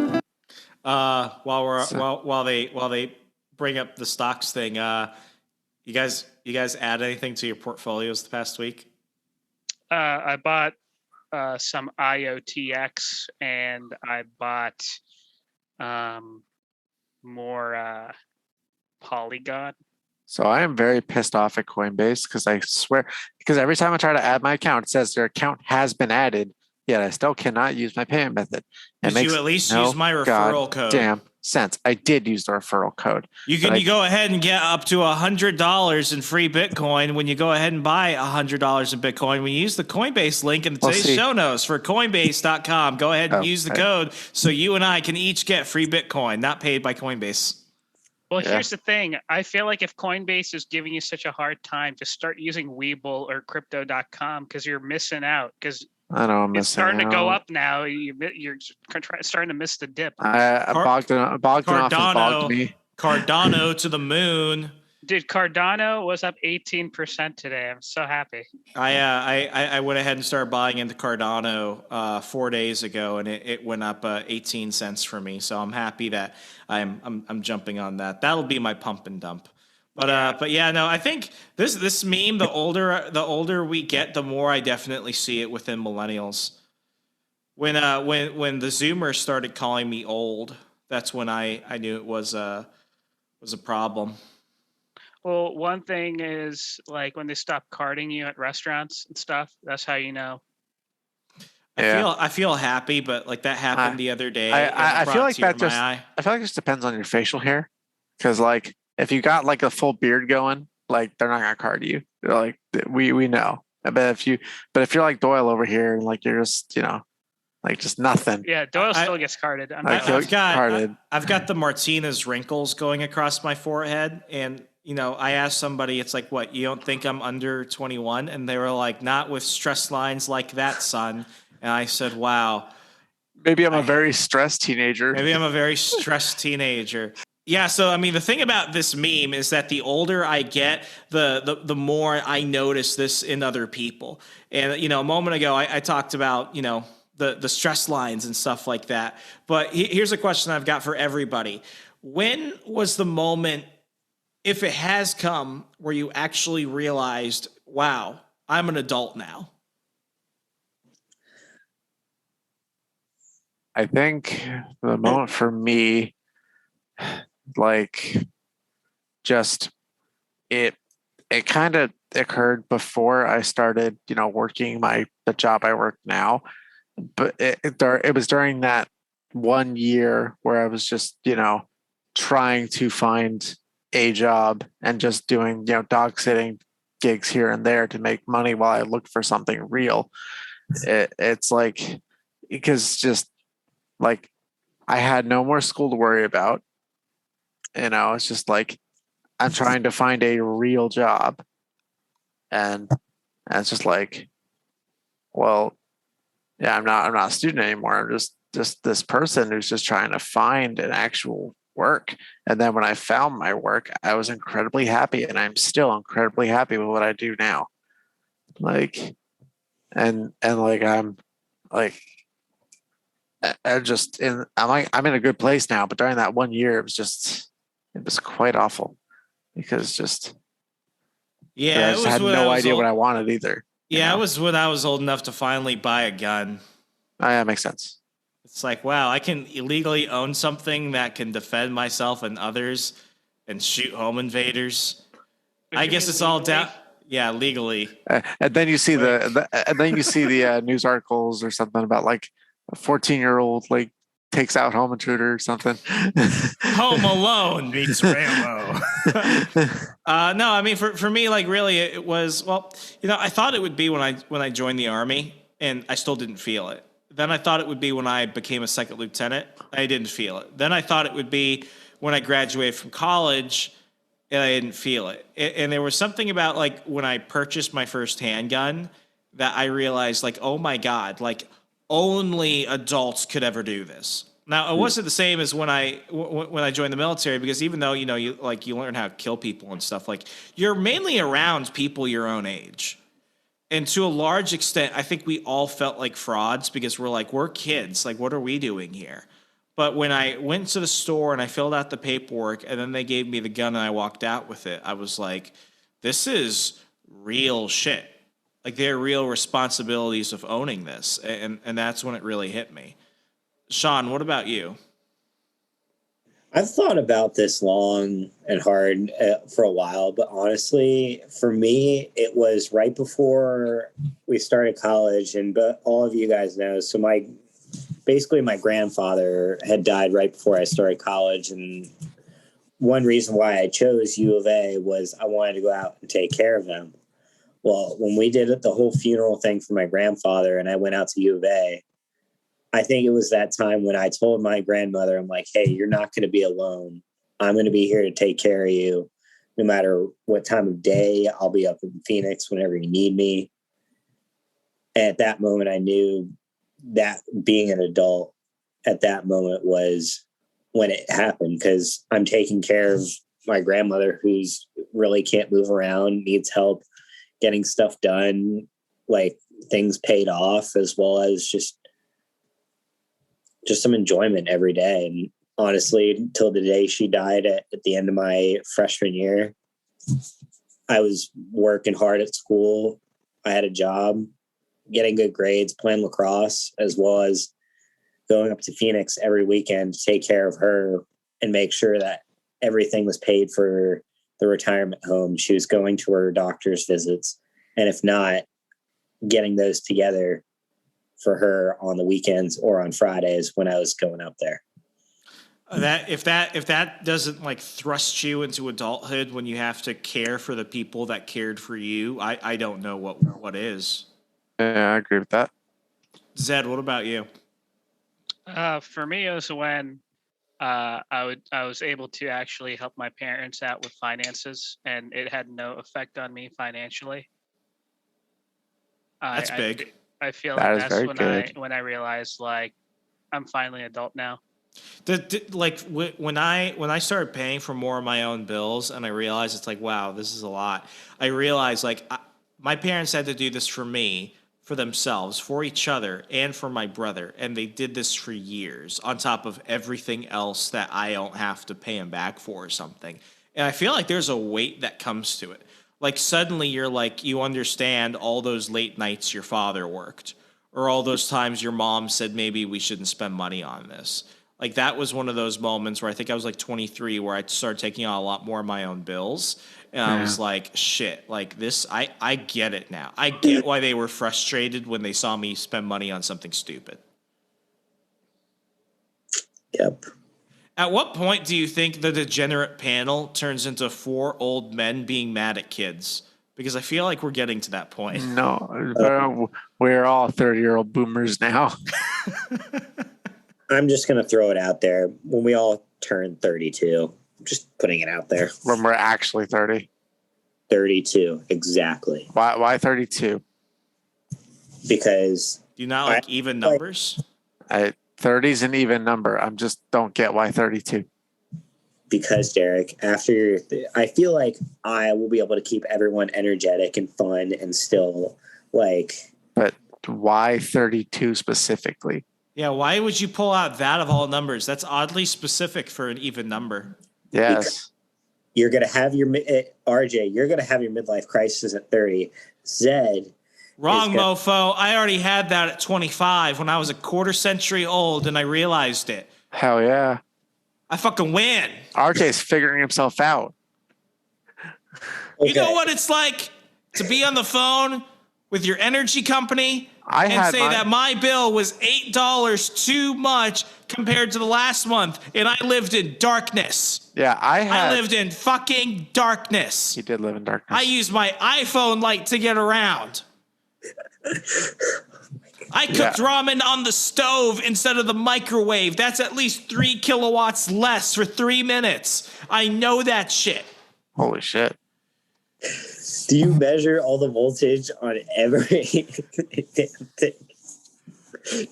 While they bring up the stocks thing, you guys add anything to your portfolios the past week? I bought some IOTX, and I bought more Polygon. So I am very pissed off at Coinbase because I swear, because every time I try to add my account, it says your account has been added, yet I still cannot use my payment method. Did you at least use my referral code? Damn sense. I did use the referral code. You go ahead and get up to $100 in free Bitcoin when you go ahead and buy $100 in Bitcoin. When you use the Coinbase link in today's show notes for Coinbase.com, go ahead and use the code so you and I can each get free Bitcoin, not paid by Coinbase. Well, here's the thing. I feel like if Coinbase is giving you such a hard time, to start using Webull or Crypto.com because you're missing out. Because I know it's starting to go up now. You're starting to miss the dip. Cardano to the moon. Dude, Cardano was up 18% today. I'm so happy. I went ahead and started buying into Cardano 4 days ago, and it went up 18 cents for me. So I'm happy that I'm jumping on that. That'll be my pump and dump. But yeah, no, I think this meme, the older we get, the more I definitely see it within millennials. When the Zoomers started calling me old, that's when I knew it was a problem. Well, one thing is like when they stop carding you at restaurants and stuff. That's how you know. I feel happy, but like that happened the other day. I feel like that just eye. I feel like it just depends on your facial hair, because like if you got like a full beard going, like they're not gonna card you. They're like we know. But if you're like Doyle over here and like you're just like just nothing. Yeah, Doyle still gets carded. I've got the Martinez wrinkles going across my forehead, and I asked somebody, it's like, what, you don't think I'm under 21? And they were like, not with stress lines like that, son. And I said, wow. Maybe I'm a very stressed teenager. Yeah, so I mean, the thing about this meme is that the older I get, the more I notice this in other people. And a moment ago, I talked about the stress lines and stuff like that. But here's a question I've got for everybody: when was the moment, if it has come, where you actually realized, wow, I'm an adult now? I think the moment for me, like, just it kind of occurred before I started, working the job I work now. But it was during that 1 year where I was just, trying to find a job and just doing, dog sitting gigs here and there to make money while I looked for something real. It's like, because just like I had no more school to worry about. It's just like I'm trying to find a real job. And it's just like, well, yeah, I'm not a student anymore. I'm just this person who's just trying to find an actual work. And then when I found my work, I was incredibly happy, and I'm still incredibly happy with what I do now. Like, and like I'm like, I'm in a good place now. But during that 1 year, it was quite awful, because I just had no idea what I wanted either. Yeah, it was when I was old enough to finally buy a gun. Oh, yeah, makes sense. It's like, wow, I can illegally own something that can defend myself and others and shoot home invaders. I guess it's all down. Yeah, legally. And then you see the news articles or something about like a 14-year-old like takes out home intruder or something. Home Alone meets Rambo. No, I mean for me, like really, it was I thought it would be when I joined the Army, and I still didn't feel it. Then I thought it would be when I became a second lieutenant. I didn't feel it. Then I thought it would be when I graduated from college, and I didn't feel it. And there was something about like when I purchased my first handgun that I realized, like, oh my God, like only adults could ever do this. Now, it wasn't the same as when I joined the military, because even though you learn how to kill people and stuff, like you're mainly around people your own age. And to a large extent, I think we all felt like frauds, because we're kids. Like, what are we doing here? But when I went to the store and I filled out the paperwork, and then they gave me the gun and I walked out with it, I was like, this is real shit. Like, there are real responsibilities of owning this. And that's when it really hit me. Sean, what about you? I've thought about this long and hard for a while, but honestly, for me, it was right before we started college, but all of you guys know. So my grandfather had died right before I started college, and one reason why I chose U of A was I wanted to go out and take care of him. Well, when we did the whole funeral thing for my grandfather, and I went out to U of A, I think it was that time when I told my grandmother, I'm like, hey, you're not going to be alone. I'm going to be here to take care of you. No matter what time of day, I'll be up in Phoenix whenever you need me. And at that moment, I knew that being an adult at that moment was when it happened, because I'm taking care of my grandmother, who's really can't move around, needs help getting stuff done, like things paid off, as well as just some enjoyment every day. And honestly, until the day she died at the end of my freshman year, I was working hard at school. I had a job, getting good grades, playing lacrosse, as well as going up to Phoenix every weekend to take care of her and make sure that everything was paid for the retirement home. She was going to her doctor's visits. And if not, getting those together for her on the weekends or on Fridays when I was going up there. That if that doesn't like thrust you into adulthood when you have to care for the people that cared for you, I don't know what is. Yeah, I agree with that. Zed, what about you? For me, it was when I was able to actually help my parents out with finances, and it had no effect on me financially. That's big. I feel That like is that's very when I realized like I'm finally an adult now. When I started paying for more of my own bills, and I realized it's like, wow, this is a lot. I realized like my parents had to do this for me, for themselves, for each other, and for my brother, and they did this for years on top of everything else that I don't have to pay them back for or something. And I feel like there's a weight that comes to it. Like suddenly you're like, you understand all those late nights your father worked, or all those times your mom said maybe we shouldn't spend money on this. Like that was one of those moments where I think I was like 23 where I started taking on a lot more of my own bills. And I was like, shit, like this, I get it now. I get why they were frustrated when they saw me spend money on something stupid. Yep. At what point do you think the Degenerate Panel turns into 4 old men being mad at kids? Because I feel like we're getting to that point. No, we're all 30-year-old boomers now. I'm just going to throw it out there. When we all turn 32, I'm just putting it out there. When we're actually 30. 32, exactly. Why 32? Because... Do you not like even numbers? 30's an even number. I just don't get why 32. Because, Derek, after I feel like I will be able to keep everyone energetic and fun and still like... But why 32 specifically? Yeah, why would you pull out that of all numbers? That's oddly specific for an even number. Yes. Because you're going to have your... RJ, you're going to have your midlife crisis at 30. Zed... Wrong, mofo. I already had that at 25 when I was a quarter century old and I realized it. Hell yeah. I fucking win. RJ's figuring himself out. Okay. You know what it's like to be on the phone with your energy company and say that my bill was $8 too much compared to the last month, and I lived in darkness. Yeah, I lived in fucking darkness. He did live in darkness. I used my iPhone light to get around. I cooked ramen on the stove instead of the microwave. That's at least 3 kilowatts less for 3 minutes. I know that shit. Holy shit. Do you measure all the voltage on every damn thing?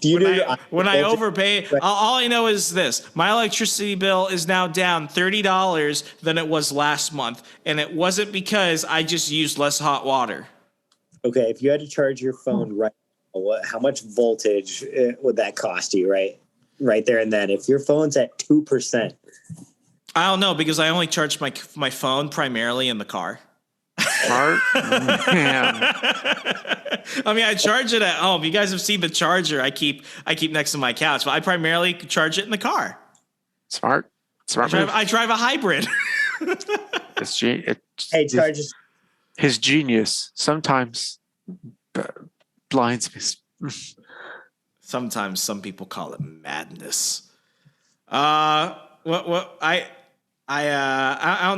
Do you when I overpay, all I know is this. My electricity bill is now down $30 than it was last month. And it wasn't because I just used less hot water. Okay, if you had to charge your phone right now, how much voltage would that cost you, right there and then? If your phone's at 2%. I don't know, because I only charge my phone primarily in the car. Smart. Man. I mean, I charge it at home. You guys have seen the charger I keep next to my couch, but I primarily charge it in the car. Smart. I drive a hybrid. Charges. His genius sometimes blinds me. Sometimes some people call it madness. I don't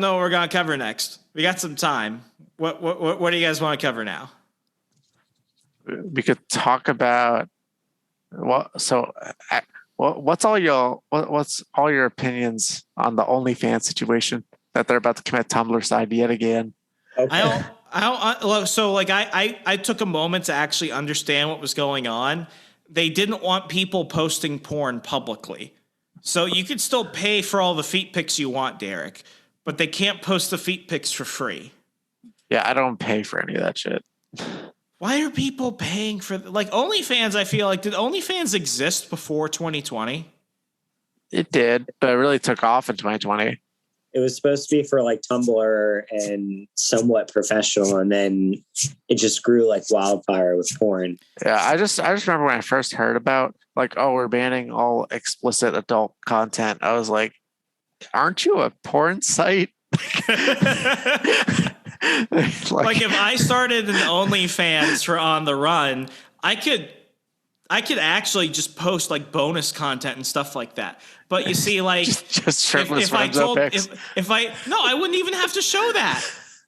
know what we're gonna cover next. We got some time. What do you guys want to cover now? We could talk about what's all your opinions on the OnlyFans situation that they're about to commit Tumblr-side yet again. Okay. I took a moment to actually understand what was going on. They didn't want people posting porn publicly. So you could still pay for all the feet pics you want, Derek, but they can't post the feet pics for free. Yeah, I don't pay for any of that shit. Why are people paying for like OnlyFans? I feel like, did OnlyFans exist before 2020? It did, but it really took off in 2020. It was supposed to be for like Tumblr and somewhat professional, and then it just grew like wildfire with porn. Yeah, I just remember when I first heard about like, oh, we're banning all explicit adult content. I was like, aren't you a porn site? Like if I started an OnlyFans for On the Run, I could actually just post like bonus content and stuff like that. But you see, like just shirtless if I wouldn't even have to show that.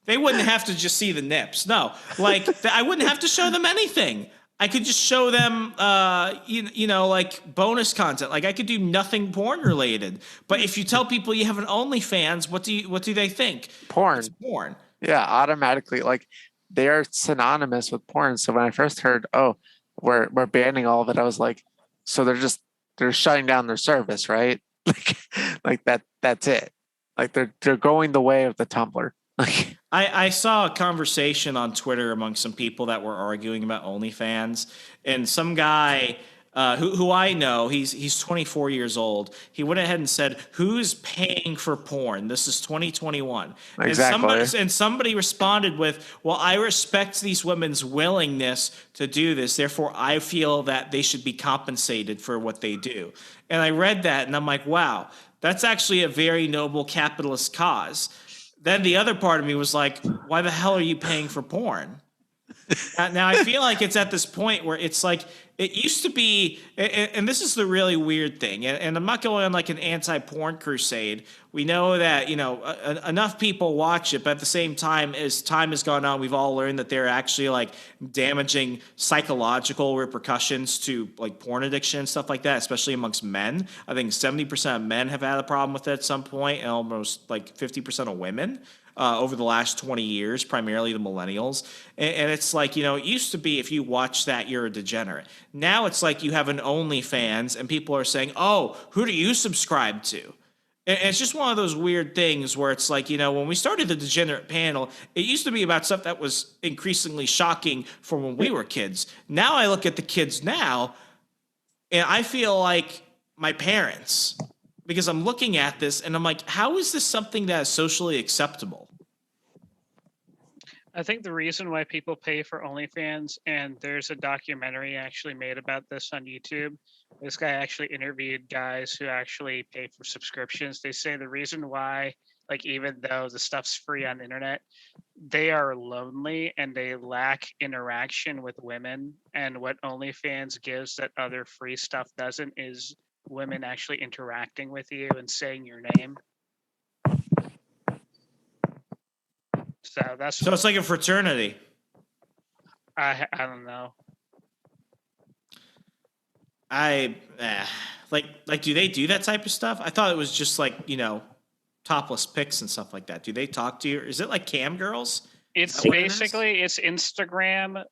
They wouldn't have to just see the nips. No, like I wouldn't have to show them anything. I could just show them, like bonus content. Like I could do nothing porn related. But if you tell people you have an OnlyFans, what do they think? Porn. It's porn. Yeah, automatically, like they are synonymous with porn. So when I first heard, oh, we're banning all of it, I was like, so they're shutting down their service, right? like that's it. Like they're going the way of the Tumblr. Like I saw a conversation on Twitter among some people that were arguing about OnlyFans, and some guy who I know, he's 24 years old. He went ahead and said, "Who's paying for porn? This is 2021." Exactly. And somebody responded with, "Well, I respect these women's willingness to do this. Therefore, I feel that they should be compensated for what they do." And I read that, and I'm like, "Wow, that's actually a very noble capitalist cause." Then the other part of me was like, why the hell are you paying for porn? Now I feel like it's at this point where it's like, it used to be, and this is the really weird thing, and I'm not going on like an anti-porn crusade. We know that, enough people watch it, but at the same time, as time has gone on, we've all learned that there are actually like damaging psychological repercussions to like porn addiction and stuff like that, especially amongst men. I think 70% of men have had a problem with it at some point, and almost like 50% of women. Over the last 20 years, primarily the millennials. And it's like, it used to be if you watch that, you're a degenerate. Now it's like you have an OnlyFans and people are saying, oh, who do you subscribe to? And it's just one of those weird things where it's like, when we started the Degenerate Panel, it used to be about stuff that was increasingly shocking for when we were kids. Now I look at the kids now and I feel like my parents, because I'm looking at this and I'm like, how is this something that is socially acceptable? I think the reason why people pay for OnlyFans, and there's a documentary actually made about this on YouTube. This guy actually interviewed guys who actually pay for subscriptions. They say the reason why, like, even though the stuff's free on the internet, they are lonely and they lack interaction with women. And what OnlyFans gives that other free stuff doesn't is women actually interacting with you and saying your name. So it's like a fraternity. I don't know. Like do they do that type of stuff? I thought it was just like, topless pics and stuff like that. Do they talk to you? Is it like cam girls? It's basically it's Instagram.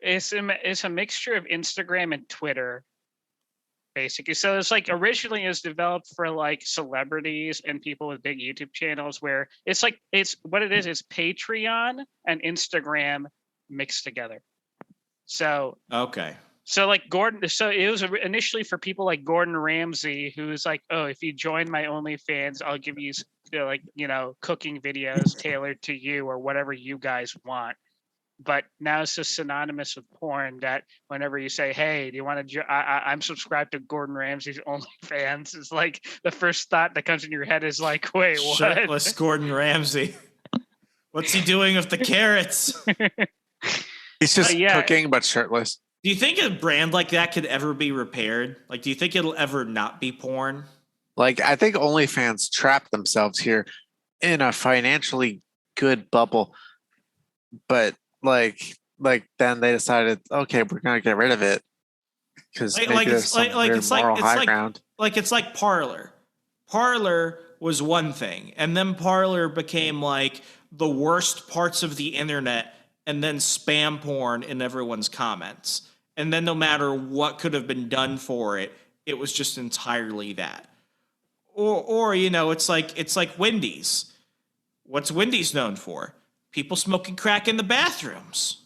It's a mixture of Instagram and Twitter. Basically, so it's like originally it was developed for like celebrities and people with big YouTube channels, where it's what it is. It's Patreon and Instagram mixed together. So okay. So like Gordon, so it was initially for people like Gordon Ramsay, who's like, oh, if you join my OnlyFans, I'll give you cooking videos tailored to you or whatever you guys want. But now it's just synonymous with porn that whenever you say, hey, do you want to, I'm subscribed to Gordon Ramsay's OnlyFans, it's like the first thought that comes in your head is like, wait, what? Shirtless Gordon Ramsay. What's he doing with the carrots? He's just cooking, but shirtless. Do you think a brand like that could ever be repaired? Like, do you think it'll ever not be porn? Like, I think OnlyFans trapped themselves here in a financially good bubble. But like then they decided, okay, we're gonna get rid of it because it's like Parler. Parler was one thing, and then Parler became like the worst parts of the internet, and then spam porn in everyone's comments. And then no matter what could have been done for it, it was just entirely that. Or it's like Wendy's. What's Wendy's known for? People smoking crack in the bathrooms.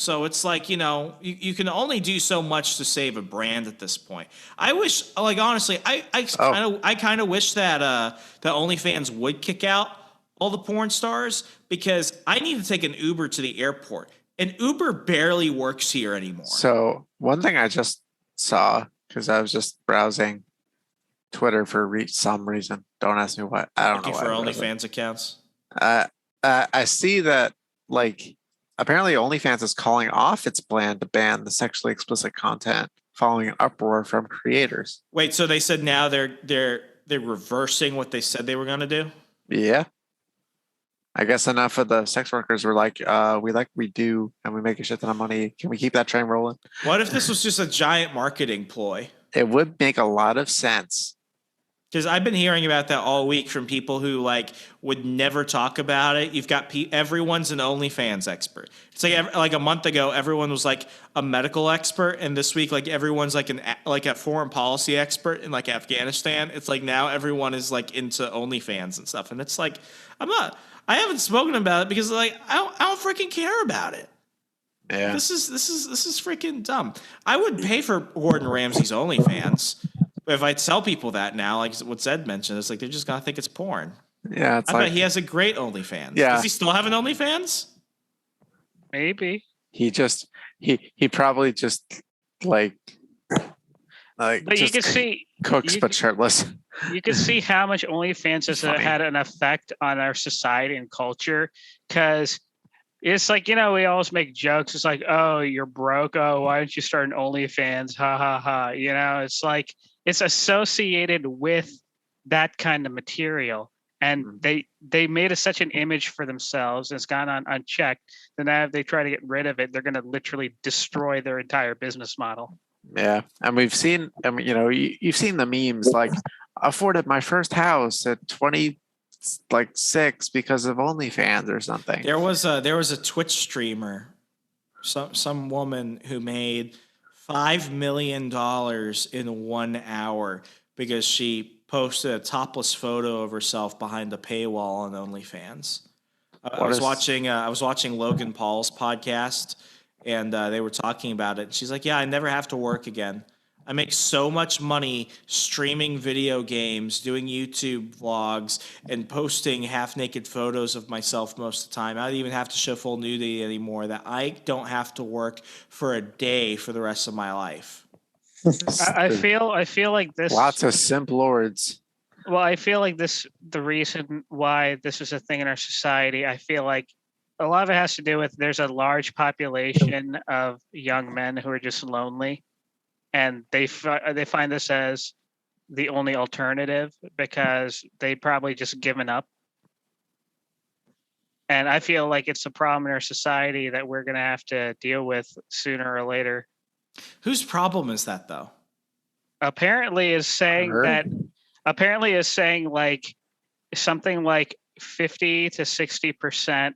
So it's like, you can only do so much to save a brand at this point. I wish, like, honestly, I kind of wish that that OnlyFans would kick out all the porn stars, because I need to take an Uber to the airport, and Uber barely works here anymore. So one thing I just saw, because I was just browsing Twitter for some reason. Don't ask me why. I don't know why. Looking for OnlyFans accounts. I see that, like, apparently OnlyFans is calling off its plan to ban the sexually explicit content following an uproar from creators. Wait, so they said now they're reversing what they said they were going to do? Yeah. I guess enough of the sex workers were like, we do, and we make a shit ton of money. Can we keep that train rolling? What if this was just a giant marketing ploy? It would make a lot of sense. Because I've been hearing about that all week from people who would never talk about it. You've got everyone's an OnlyFans expert. It's like a month ago, everyone was like a medical expert, and this week everyone's like a foreign policy expert in Afghanistan. It's like now everyone is into OnlyFans and stuff, and it's like I haven't spoken about it because I don't freaking care about it. Yeah, this is freaking dumb. I would pay for Gordon Ramsay's OnlyFans. But if I tell people that now, like what Zed mentioned, it's like they're just gonna think it's porn. Yeah, I bet he has a great OnlyFans. Yeah. Does he still have an OnlyFans? Maybe. He probably just But just you can see cooks but shirtless. You can see how much OnlyFans has had an effect on our society and culture, because it's like, we always make jokes. It's like, oh, you're broke. Oh, why don't you start an OnlyFans? Ha ha ha. It's like it's associated with that kind of material. And they made such an image for themselves, and it's gone on unchecked. Then now if they try to get rid of it, they're going to literally destroy their entire business model. Yeah, and we've seen, you've seen the memes like afforded my first house at 26 because of OnlyFans or something. There was a Twitch streamer, some woman who made $5 million in 1 hour because she posted a topless photo of herself behind a paywall on OnlyFans. I was watching Logan Paul's podcast, and they were talking about it. She's like, "Yeah, I never have to work again. I make so much money streaming video games, doing YouTube vlogs, and posting half-naked photos of myself most of the time. I don't even have to show full nudity anymore, that I don't have to work for a day for the rest of my life." I feel like this. Lots of simp lords. Well, I feel like the reason why this is a thing in our society, I feel like a lot of it has to do with there's a large population of young men who are just lonely, and they find this as the only alternative because they probably just given up. And I feel like it's a problem in our society that we're going to have to deal with sooner or later. Whose problem is that, though? Apparently is saying like something like 50 to 60%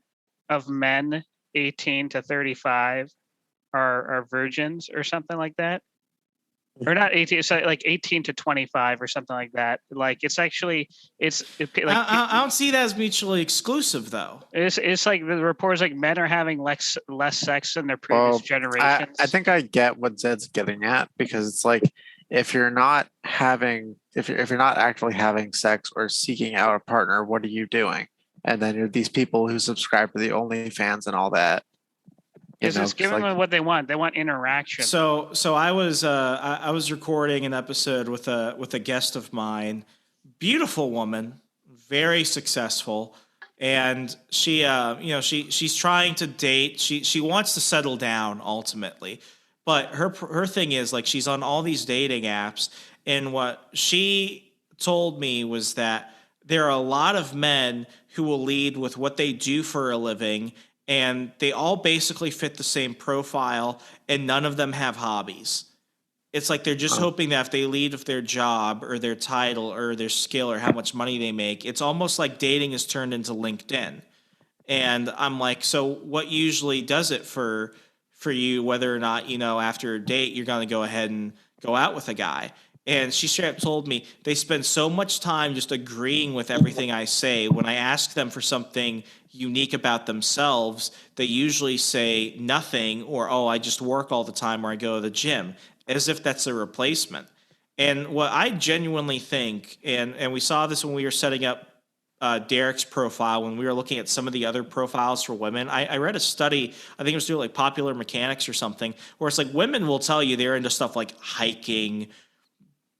of men 18 to 35 are virgins or something like that. Or not 18, it's like 18 to 25 or something like that. Like it's actually I don't see that as mutually exclusive, though. It's like the reports like men are having less sex than their previous generations. I think I get what Zed's getting at, because it's like if you're not actually having sex or seeking out a partner, what are you doing? And then you're these people who subscribe to the OnlyFans and all that. It's giving them what they want. They want interaction. So I was recording an episode with a guest of mine, beautiful woman, very successful, and she she's trying to date. She wants to settle down ultimately, but her thing is like she's on all these dating apps, and what she told me was that there are a lot of men who will lead with what they do for a living, and they all basically fit the same profile, and none of them have hobbies. It's like they're just hoping that if they lead with their job or their title or their skill or how much money they make, it's almost like dating is turned into LinkedIn. And I'm like, so what usually does it for you, whether or not, after a date, you're going to go ahead and go out with a guy? And she straight up told me they spend so much time just agreeing with everything I say. When I ask them for something unique about themselves, they usually say nothing or, oh, I just work all the time or I go to the gym, as if that's a replacement. And what I genuinely think, and we saw this when we were setting up Derek's profile, when we were looking at some of the other profiles for women, I read a study, I think it was through like Popular Mechanics or something, where it's like women will tell you they're into stuff like hiking.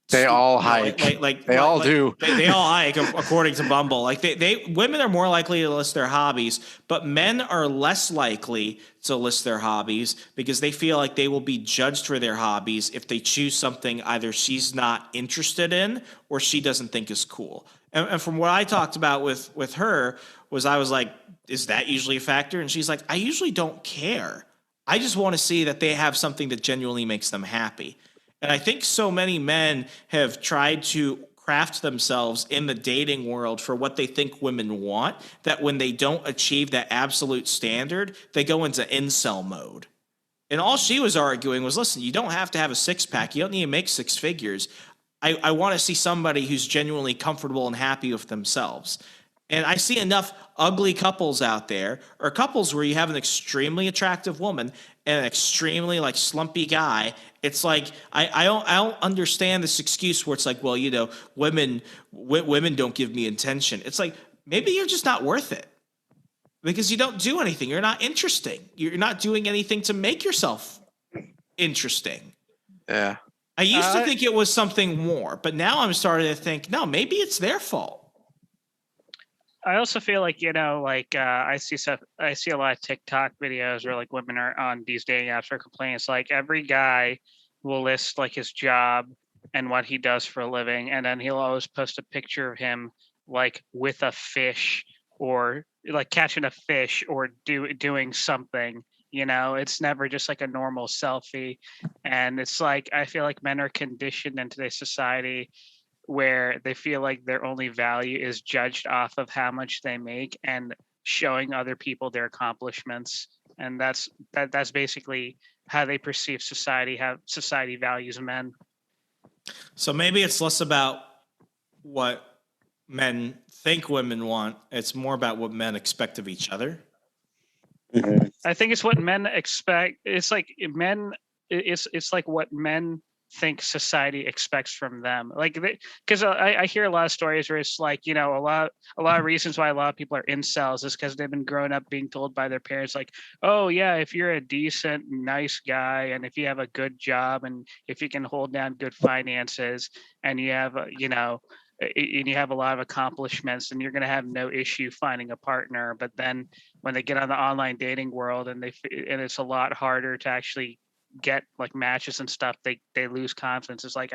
They all You know, hike. they all do. They all hike, according to Bumble. Like they women are more likely to list their hobbies, but men are less likely to list their hobbies because they feel like they will be judged for their hobbies if they choose something either she's not interested in or she doesn't think is cool. And from what I talked about with her was I was like, is that usually a factor? And she's like, I usually don't care. I just want to see that they have something that genuinely makes them happy. And I think so many men have tried to craft themselves in the dating world for what they think women want, that when they don't achieve that absolute standard, they go into incel mode. And all she was arguing was, listen, you don't have to have a six-pack. You don't need to make six figures. I want to see somebody who's genuinely comfortable and happy with themselves. And I see enough ugly couples out there, or couples where you have an extremely attractive woman and an extremely like slumpy guy. It's like I don't understand this excuse where it's like, well, you know, women don't give me attention. It's like, maybe you're just not worth it because you don't do anything. You're not interesting. You're not doing anything to make yourself interesting. Yeah. I used to think it was something more, but now I'm starting to think, no, maybe it's their fault. I also feel like, you know, like I see a lot of TikTok videos where like women are on these dating apps are complaining. It's like every guy will list like his job and what he does for a living, and then he'll always post a picture of him like with a fish or like catching a fish or doing something. You know, it's never just like a normal selfie. And it's like I feel like men are conditioned in today's society where they feel like their only value is judged off of how much they make and showing other people their accomplishments. And that's basically how they perceive society, how society values men. So maybe it's less about what men think women want. It's more about what men expect of each other. Mm-hmm. I think it's what men expect. It's like men. It's like what men think society expects from them. Like, because I hear a lot of stories where it's like, you know, a lot of reasons why a lot of people are incels is because they've been growing up being told by their parents, like, oh yeah, if you're a decent, nice guy, and if you have a good job, and if you can hold down good finances, and you have, you know, and you have a lot of accomplishments, and you're going to have no issue finding a partner. But then when they get on the online dating world and it's a lot harder to actually get like matches and stuff, they lose confidence. It's like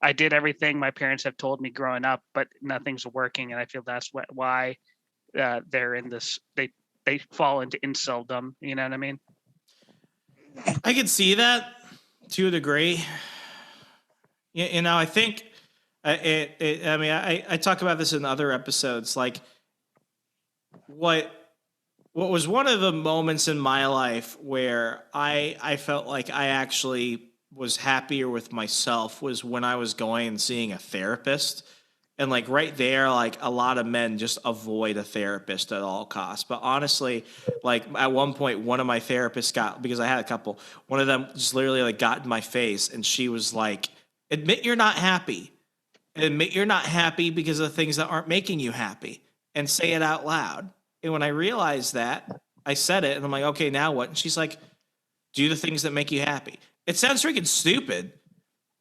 I did everything my parents have told me growing up, but nothing's working, and I feel that's why they're in this. They fall into inceldom. You know what I mean? I can see that to a degree. You know, I think I talk about this in other episodes. Like, what was one of the moments in my life where I felt like I actually was happier with myself was when I was going and seeing a therapist. And like right there, like a lot of men just avoid a therapist at all costs. But honestly, like at one point, one of my therapists because I had a couple, one of them just literally like got in my face and she was like, admit you're not happy. Admit you're not happy because of the things that aren't making you happy, and say it out loud. And when I realized that, I said it, and I'm like, okay, now what? And she's like, do the things that make you happy. It sounds freaking stupid,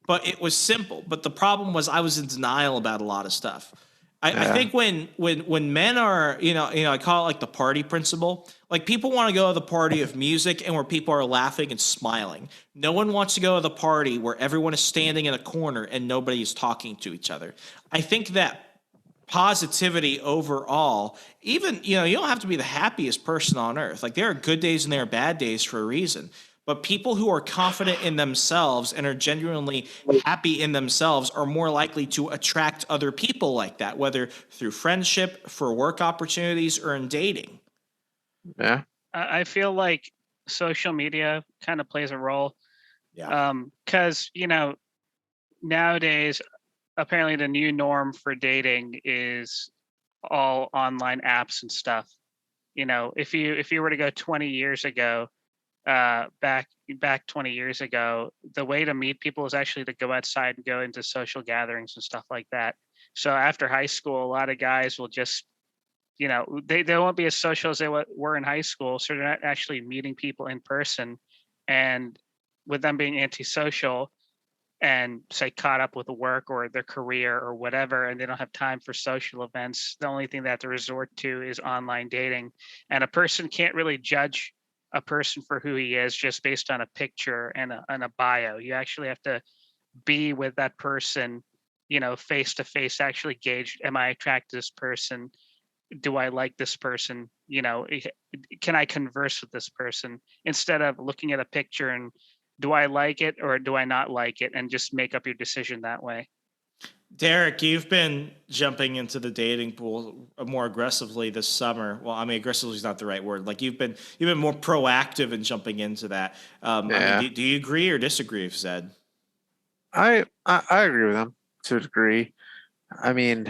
but it was simple. But the problem was I was in denial about a lot of stuff. I think when men are, you know, I call it like the party principle. Like people want to go to the party of music and where people are laughing and smiling. No one wants to go to the party where everyone is standing in a corner and nobody is talking to each other. I think that positivity overall, even, you know, you don't have to be the happiest person on earth. Like there are good days and there are bad days for a reason. But people who are confident in themselves and are genuinely happy in themselves are more likely to attract other people like that, whether through friendship, for work opportunities, or in dating. Yeah. I feel like social media kind of plays a role. Yeah. Because, you know, nowadays, apparently the new norm for dating is all online apps and stuff. You know, if you were to go 20 years ago, back 20 years ago, the way to meet people is actually to go outside and go into social gatherings and stuff like that. So after high school, a lot of guys will just, you know, they won't be as social as they were in high school, so they're not actually meeting people in person. And with them being antisocial and say caught up with the work or their career or whatever, and they don't have time for social events, the only thing they have to resort to is online dating. And a person can't really judge a person for who he is just based on a picture and a bio. You actually have to be with that person, you know, face to face, actually gauge, am I attracted to this person? Do I like this person? You know, can I converse with this person, instead of looking at a picture and do I like it or do I not like it, and just make up your decision that way. Derek, you've been jumping into the dating pool more aggressively this summer. Well, I mean, aggressively is not the right word. Like you've been more proactive in jumping into that. I mean, do you agree or disagree, Zed? I agree with him to a degree. I mean,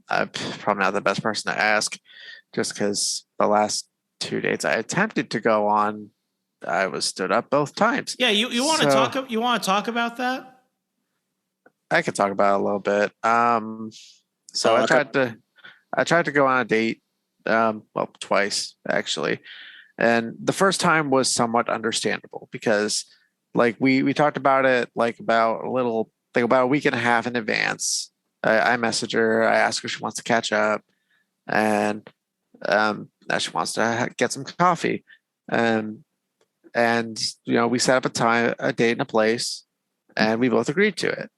I'm probably not the best person to ask, just because the last 2 dates I attempted to go on, I was stood up both times. Yeah, you want to talk? You want to talk about that? I could talk about it a little bit. So I tried to go on a date, well, twice actually, and the first time was somewhat understandable because, like, we talked about it about a week and a half in advance. I messaged her. I asked her if she wants to catch up, and now she wants to get some coffee, and you know, we set up a date and a place, and we both agreed to it.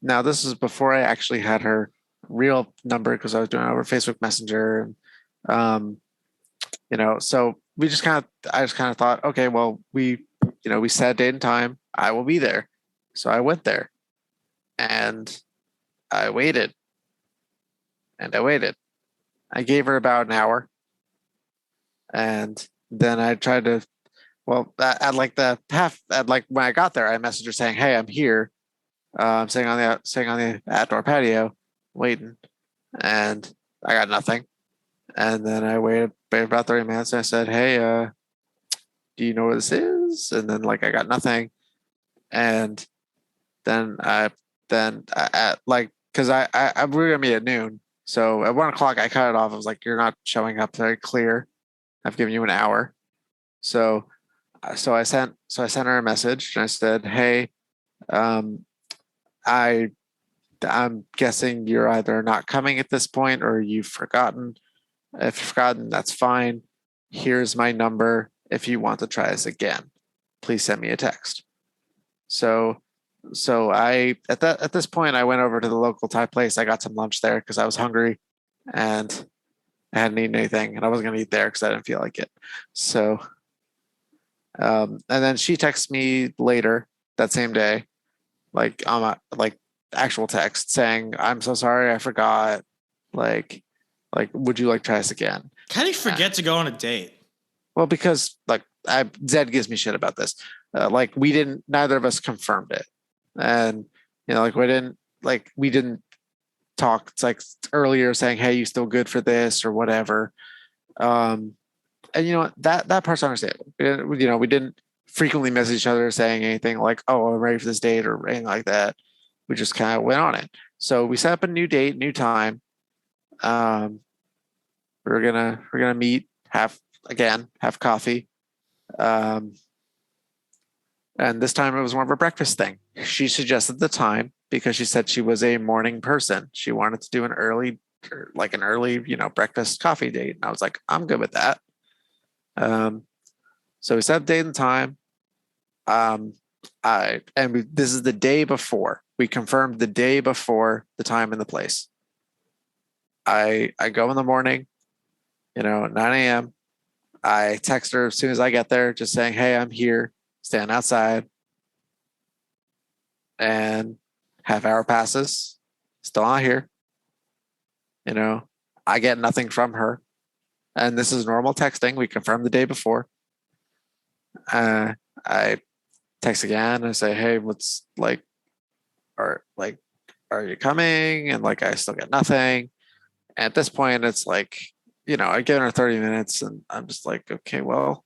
Now this is before I actually had her real number, because I was doing it over Facebook Messenger. You know, so I just kind of thought, okay, well, we set a date and time. I will be there. So I went there, and I waited, and I waited. I gave her about an hour, and then I tried to, well, when I got there, I messaged her saying, "Hey, I'm here. I'm sitting on the outdoor patio, waiting," and I got nothing. And then I waited about 30 minutes, and I said, "Hey, do you know where this is?" And then I got nothing. And then because we were gonna meet at noon, so at 1:00 I cut it off. I was like, "You're not showing up very clear. I've given you an hour." So I sent her a message, and I said, "Hey, I'm guessing you're either not coming at this point or you've forgotten. If you've forgotten, that's fine. Here's my number. If you want to try this again, please send me a text." So I at this point I went over to the local Thai place. I got some lunch there because I was hungry, and I hadn't eaten anything, and I wasn't going to eat there because I didn't feel like it. So, and then she texted me later that same day, actual text saying, "I'm so sorry, I forgot. Would you like to try this again?" How do you forget to go on a date? Well, because Zed gives me shit about this. Neither of us confirmed it, and you know, we didn't talk. It's earlier saying, "Hey, you still good for this?" or whatever. And you know that part's understandable. You know, we didn't frequently message each other saying anything like, "Oh, I'm ready for this date," or anything like that. We just kind of went on it. So we set up a new date, new time. We're gonna meet, have coffee. And this time it was more of a breakfast thing. She suggested the time because she said she was a morning person. She wanted to do an early, breakfast coffee date. And I was like, I'm good with that. So we set date and time. This is the day before. We confirmed the day before the time and the place. I go in the morning, at 9 a.m. I text her as soon as I get there, just saying, "Hey, I'm here, standing outside." And half hour passes, still not here. I get nothing from her. And this is normal texting. We confirmed the day before. I text again and say, hey, what's like, are you coming? And like, I still get nothing. And at this point, it's like, I given her 30 minutes and I'm just like, okay, well,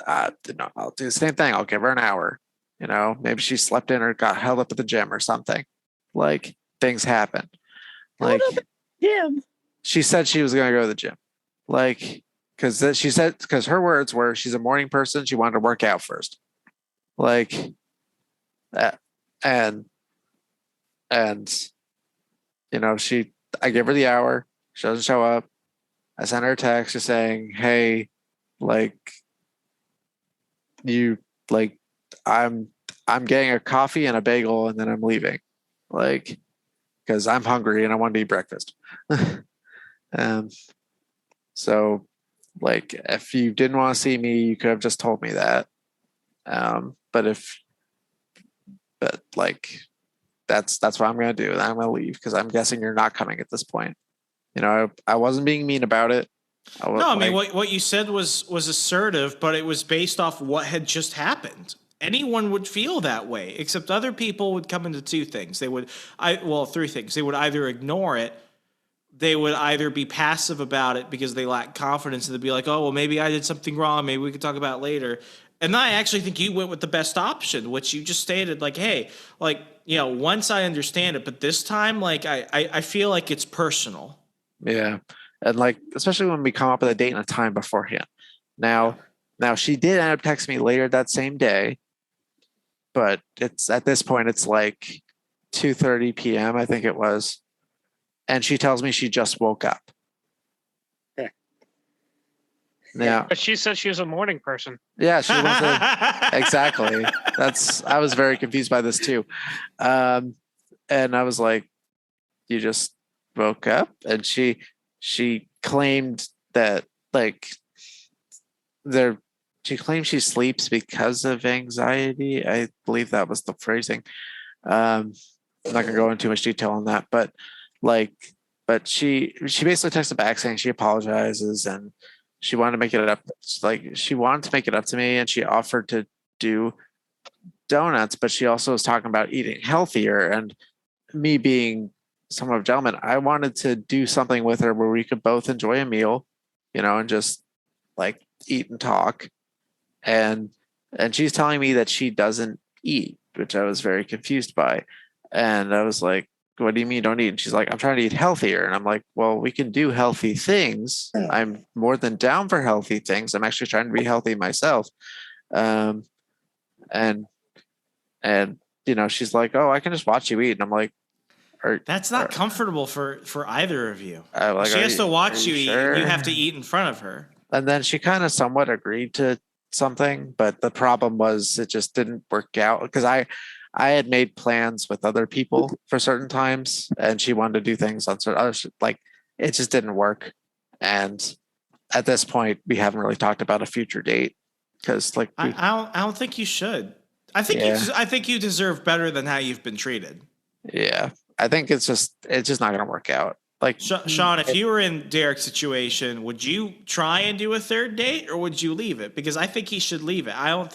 I'll do the same thing. I'll give her an hour. Maybe she slept in or got held up at the gym or something. Like, things happen. Like, Gym. she said she was going to go to the gym. Like, because her words were, she's a morning person. She wanted to work out first. Like, and I give her the hour. She doesn't show up. I sent her a text just saying, hey, like, I'm getting a coffee and a bagel and then I'm leaving. Like, because I'm hungry and I want to eat breakfast. So like, if you didn't want to see me, you could have just told me that. But like, that's what I'm going to do. I'm going to leave because I'm guessing you're not coming at this point. I wasn't being mean about it. I mean, what you said was assertive, but it was based off what had just happened. Anyone would feel that way, except other people would come into three things. They would either ignore it, they would either be passive about it because they lack confidence, and they'd be like, oh, well, maybe I did something wrong. Maybe we could talk about it later. And I actually think you went with the best option, which you just stated, like, hey, like, once I understand it, but this time, like, I feel like it's personal. Yeah. And like, especially when we come up with a date and a time beforehand. Now she did end up texting me later that same day, but it's at this point, it's like 2:30 p.m. I think it was. And she tells me she just woke up. Now, but she said she was a morning person. Yeah, she wants to. Exactly. I was very confused by this too. And I was like, you just woke up? And she claimed that she claims she sleeps because of anxiety. I believe that was the phrasing. I'm not gonna go into too much detail on that, but she basically texted back saying she apologizes and she wanted to make it up. She wanted to make it up to me, and she offered to do donuts, but she also was talking about eating healthier. And me being somewhat of a gentleman, I wanted to do something with her where we could both enjoy a meal, and just like eat and talk. And she's telling me that she doesn't eat, which I was very confused by. And I was like, what do you mean you don't eat? And she's like, I'm trying to eat healthier. And I'm like, well, we can do healthy things. I'm more than down for healthy things. I'm actually trying to be healthy myself. And she's like, oh, I can just watch you eat. And I'm like, that's not comfortable for either of you. Like, she has to watch you eat. Sure? And you have to eat in front of her. And then she kind of somewhat agreed to something, but the problem was it just didn't work out because I had made plans with other people for certain times, and she wanted to do things on certain others. Like, it just didn't work. And at this point, we haven't really talked about a future date because, like, I don't think you should. I think you deserve better than how you've been treated. Yeah, I think it's just not going to work out. Like, Sean, if you were in Derek's situation, would you try and do a third date, or would you leave it? Because I think he should leave it. I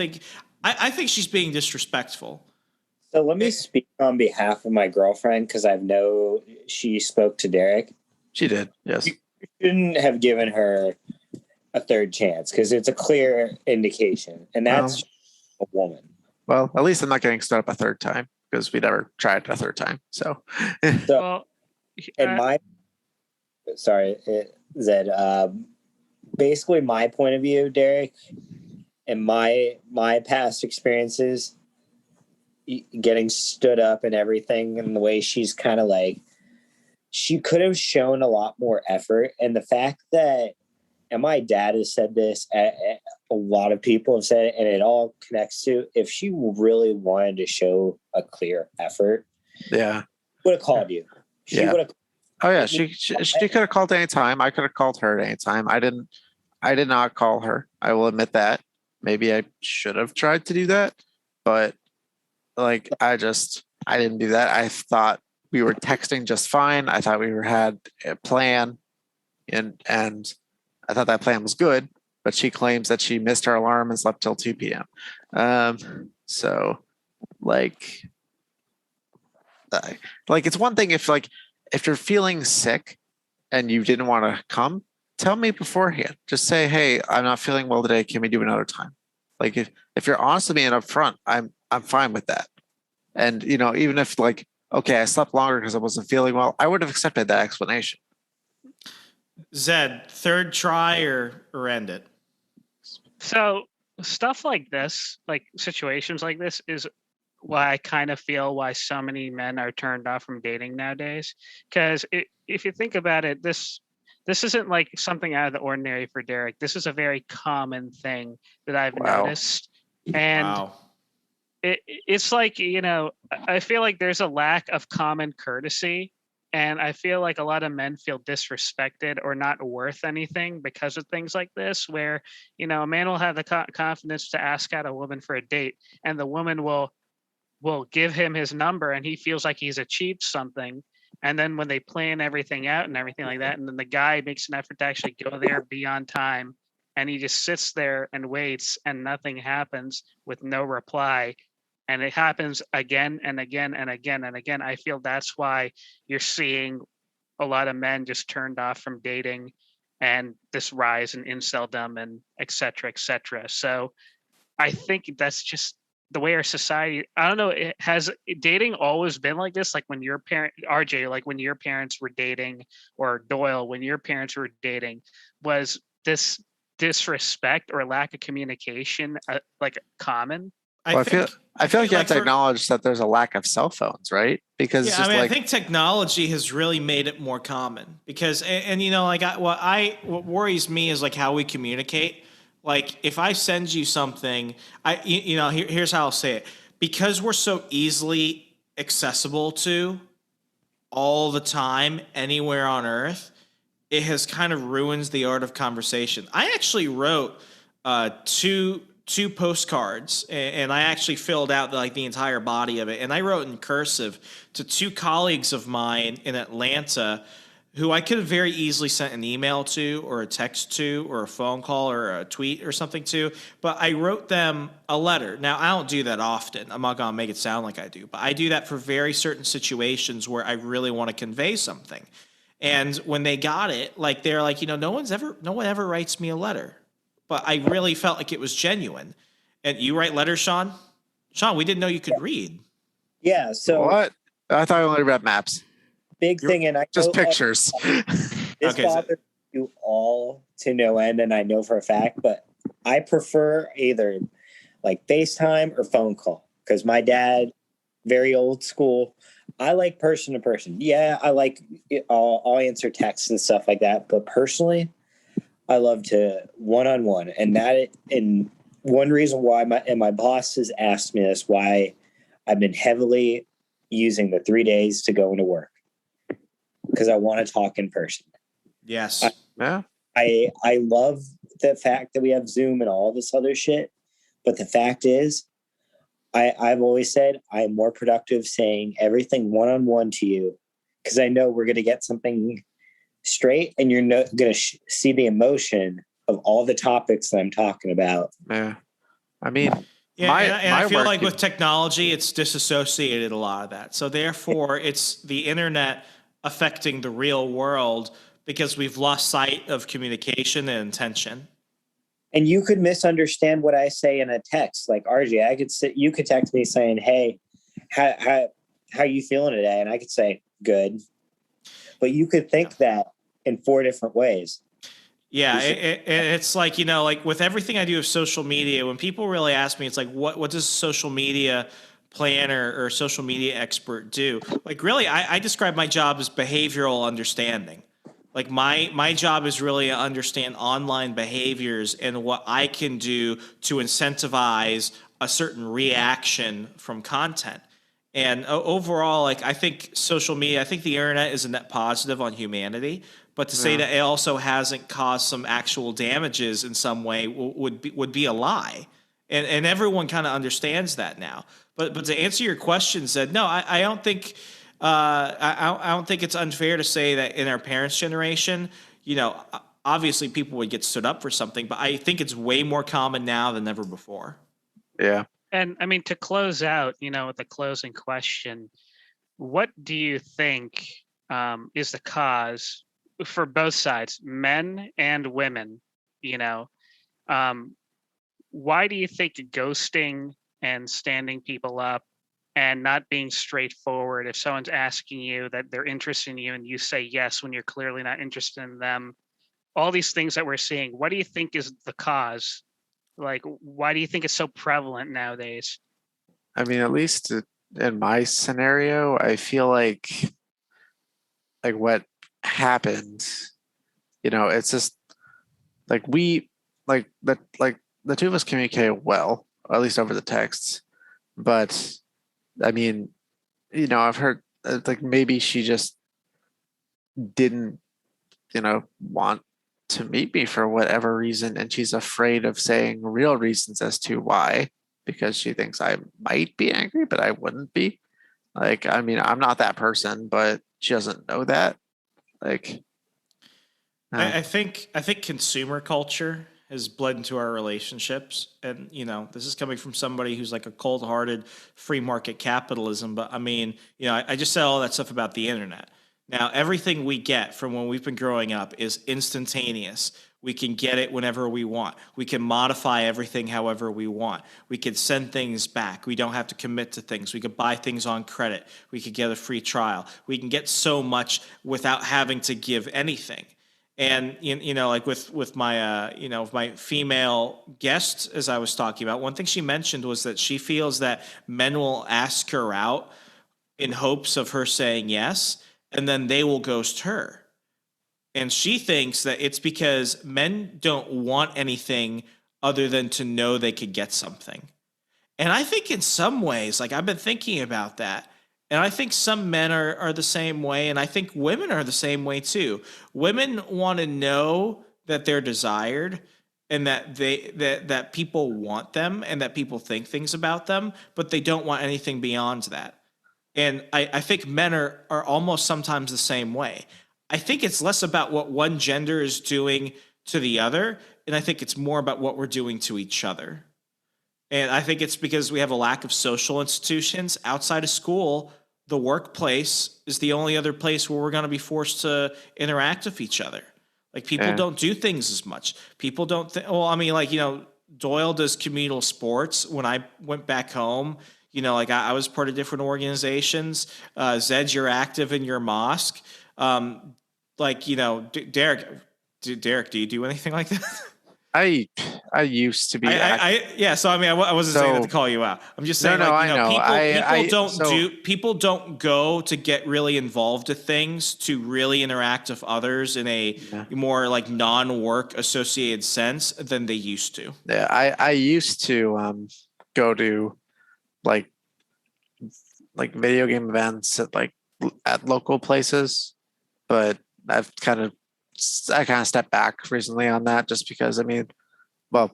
think she's being disrespectful. So let me speak on behalf of my girlfriend, because I know she spoke to Derek. She did, yes. You shouldn't have given her a third chance, because it's a clear indication, and that's a woman. Well, at least I'm not getting stood up a third time, because we never tried a third time. So, basically my point of view, Derek, and my past experiences, getting stood up and everything, and the way she's kind of like, she could have shown a lot more effort. And the fact that, and my dad has said this, a lot of people have said it, and it all connects to, if she really wanted to show a clear effort, would have called you. She would have. Oh yeah, she could have called any time. I could have called her at any time. I did not call her. I will admit that. Maybe I should have tried to do that, but like, I didn't do that. I thought we were texting just fine. I thought we had a plan, and I thought that plan was good. But she claims that she missed her alarm and slept till 2 p.m. So, like it's one thing if you're feeling sick and you didn't want to come, tell me beforehand. Just say, hey, I'm not feeling well today. Can we do another time? Like if you're honest with me and upfront, I'm fine with that. And even if okay, I slept longer because I wasn't feeling well, I would have accepted that explanation. Zed, third try or end it? So stuff like this, like situations like this, is why I kind of feel why so many men are turned off from dating nowadays. Because if you think about it, this isn't like something out of the ordinary for Derek. This is a very common thing that I've noticed. And it's like, I feel like there's a lack of common courtesy. And I feel like a lot of men feel disrespected or not worth anything because of things like this, where, a man will have the confidence to ask out a woman for a date, and the woman will give him his number, and he feels like he's achieved something. And then when they plan everything out and everything like that, and then the guy makes an effort to actually go there, be on time, and he just sits there and waits and nothing happens with no reply. And it happens again and again and again and again. I feel that's why you're seeing a lot of men just turned off from dating and this rise in inceldom and et cetera, et cetera. So I think that's just the way our society, I don't know, has dating always been like this? Like when your RJ, like when your parents were dating, or Doyle, when your parents were dating, was this disrespect or lack of communication like common? I feel like you have to acknowledge that there's a lack of cell phones, right? Because I think technology has really made it more common. Because what worries me is like how we communicate. Like if I send you something, here's how I'll say it. Because we're so easily accessible to all the time, anywhere on Earth, it has kind of ruins the art of conversation. I actually wrote two postcards, and I actually filled out the entire body of it, and I wrote in cursive to two colleagues of mine in Atlanta who I could have very easily sent an email to, or a text to, or a phone call, or a tweet or something to, but I wrote them a letter. Now, I don't do that often. I'm not going to make it sound like I do, but I do that for very certain situations where I really want to convey something. And when they got it, they're like, no one ever writes me a letter. But I really felt like it was genuine. And you write letters, Sean? Sean, we didn't know you could read. Yeah, so... What? I thought I only read maps. Big thing, and I just pictures. This bothers you all to no end, and I know for a fact, but I prefer either FaceTime or phone call. Because my dad, very old school, I like person to person. Yeah, I like... I'll answer texts and stuff like that, but personally... I love to one-on-one, and one reason why my boss has asked me this, why I've been heavily using the 3 days to go into work, because I want to talk in person. Yes. I love the fact that we have Zoom and all this other shit, but the fact is, I've always said I'm more productive saying everything one-on-one to you, because I know we're going to get something straight, and you're going to see the emotion of all the topics that I'm talking about. Yeah. I mean, I feel like with technology, it's disassociated a lot of that. So therefore, it's the internet affecting the real world because we've lost sight of communication and intention. And you could misunderstand what I say in a text. Like, RJ, you could text me saying, hey, how you feeling today? And I could say, good. But you could think that in 4 different ways. Yeah, it's like, with everything I do with social media, when people really ask me, it's like, what does a social media planner or social media expert do? Really, I describe my job as behavioral understanding. My job is really to understand online behaviors and what I can do to incentivize a certain reaction from content. And overall, I think social media, I think the internet is a net positive on humanity. But to say that it also hasn't caused some actual damages in some way would be a lie. And everyone kind of understands that now. But to answer your question, Zed, no, I don't think I don't think it's unfair to say that in our parents' generation, obviously people would get stood up for something, but I think it's way more common now than ever before. Yeah. And I mean, to close out, with the closing question, what do you think is the cause for both sides, men and women? You know, um, why do you think ghosting and standing people up and not being straightforward, if someone's asking you that they're interested in you and you say yes when you're clearly not interested in them, all these things that we're seeing, what do you think is the cause? Like, why do you think it's so prevalent nowadays? I mean, at least in my scenario, I feel like what happened, it's just like the two of us communicate well, or at least over the texts. But I mean, I've heard like maybe she just didn't, want to meet me for whatever reason, and she's afraid of saying real reasons as to why, because she thinks I might be angry, but I wouldn't be. Like, I mean, I'm not that person, but she doesn't know that. Like, I think consumer culture has bled into our relationships, and this is coming from somebody who's like a cold-hearted free market capitalism. But I mean, I just said all that stuff about the internet. Now, everything we get from when we've been growing up is instantaneous. We can get it whenever we want. We can modify everything however we want. We can send things back. We don't have to commit to things. We could buy things on credit. We could get a free trial. We can get so much without having to give anything. And like with my my female guest, as I was talking about, one thing she mentioned was that she feels that men will ask her out in hopes of her saying yes, and then they will ghost her. And she thinks that it's because men don't want anything other than to know they could get something. And I think in some ways, like, I've been thinking about that. And I think some men are the same way. And I think women are the same way too. Women want to know that they're desired and that that people want them and that people think things about them, but they don't want anything beyond that. And I think men are almost sometimes the same way. I think it's less about what one gender is doing to the other, and I think it's more about what we're doing to each other. And I think it's because we have a lack of social institutions outside of school. The workplace is the only other place where we're going to be forced to interact with each other. Like, people don't do things as much. People don't well, I mean, like, Doyle does communal sports. When I went back home, like, I was part of different organizations. Zed, you're active in your mosque. Derek, do you do anything like that? I used to be. So I mean, I wasn't saying that to call you out. I'm just saying, people don't go to get really involved with things to really interact with others in a more like non-work associated sense than they used to. Yeah, I used to go to like video game events at local places, but I kind of stepped back recently on that, just because, I mean, well,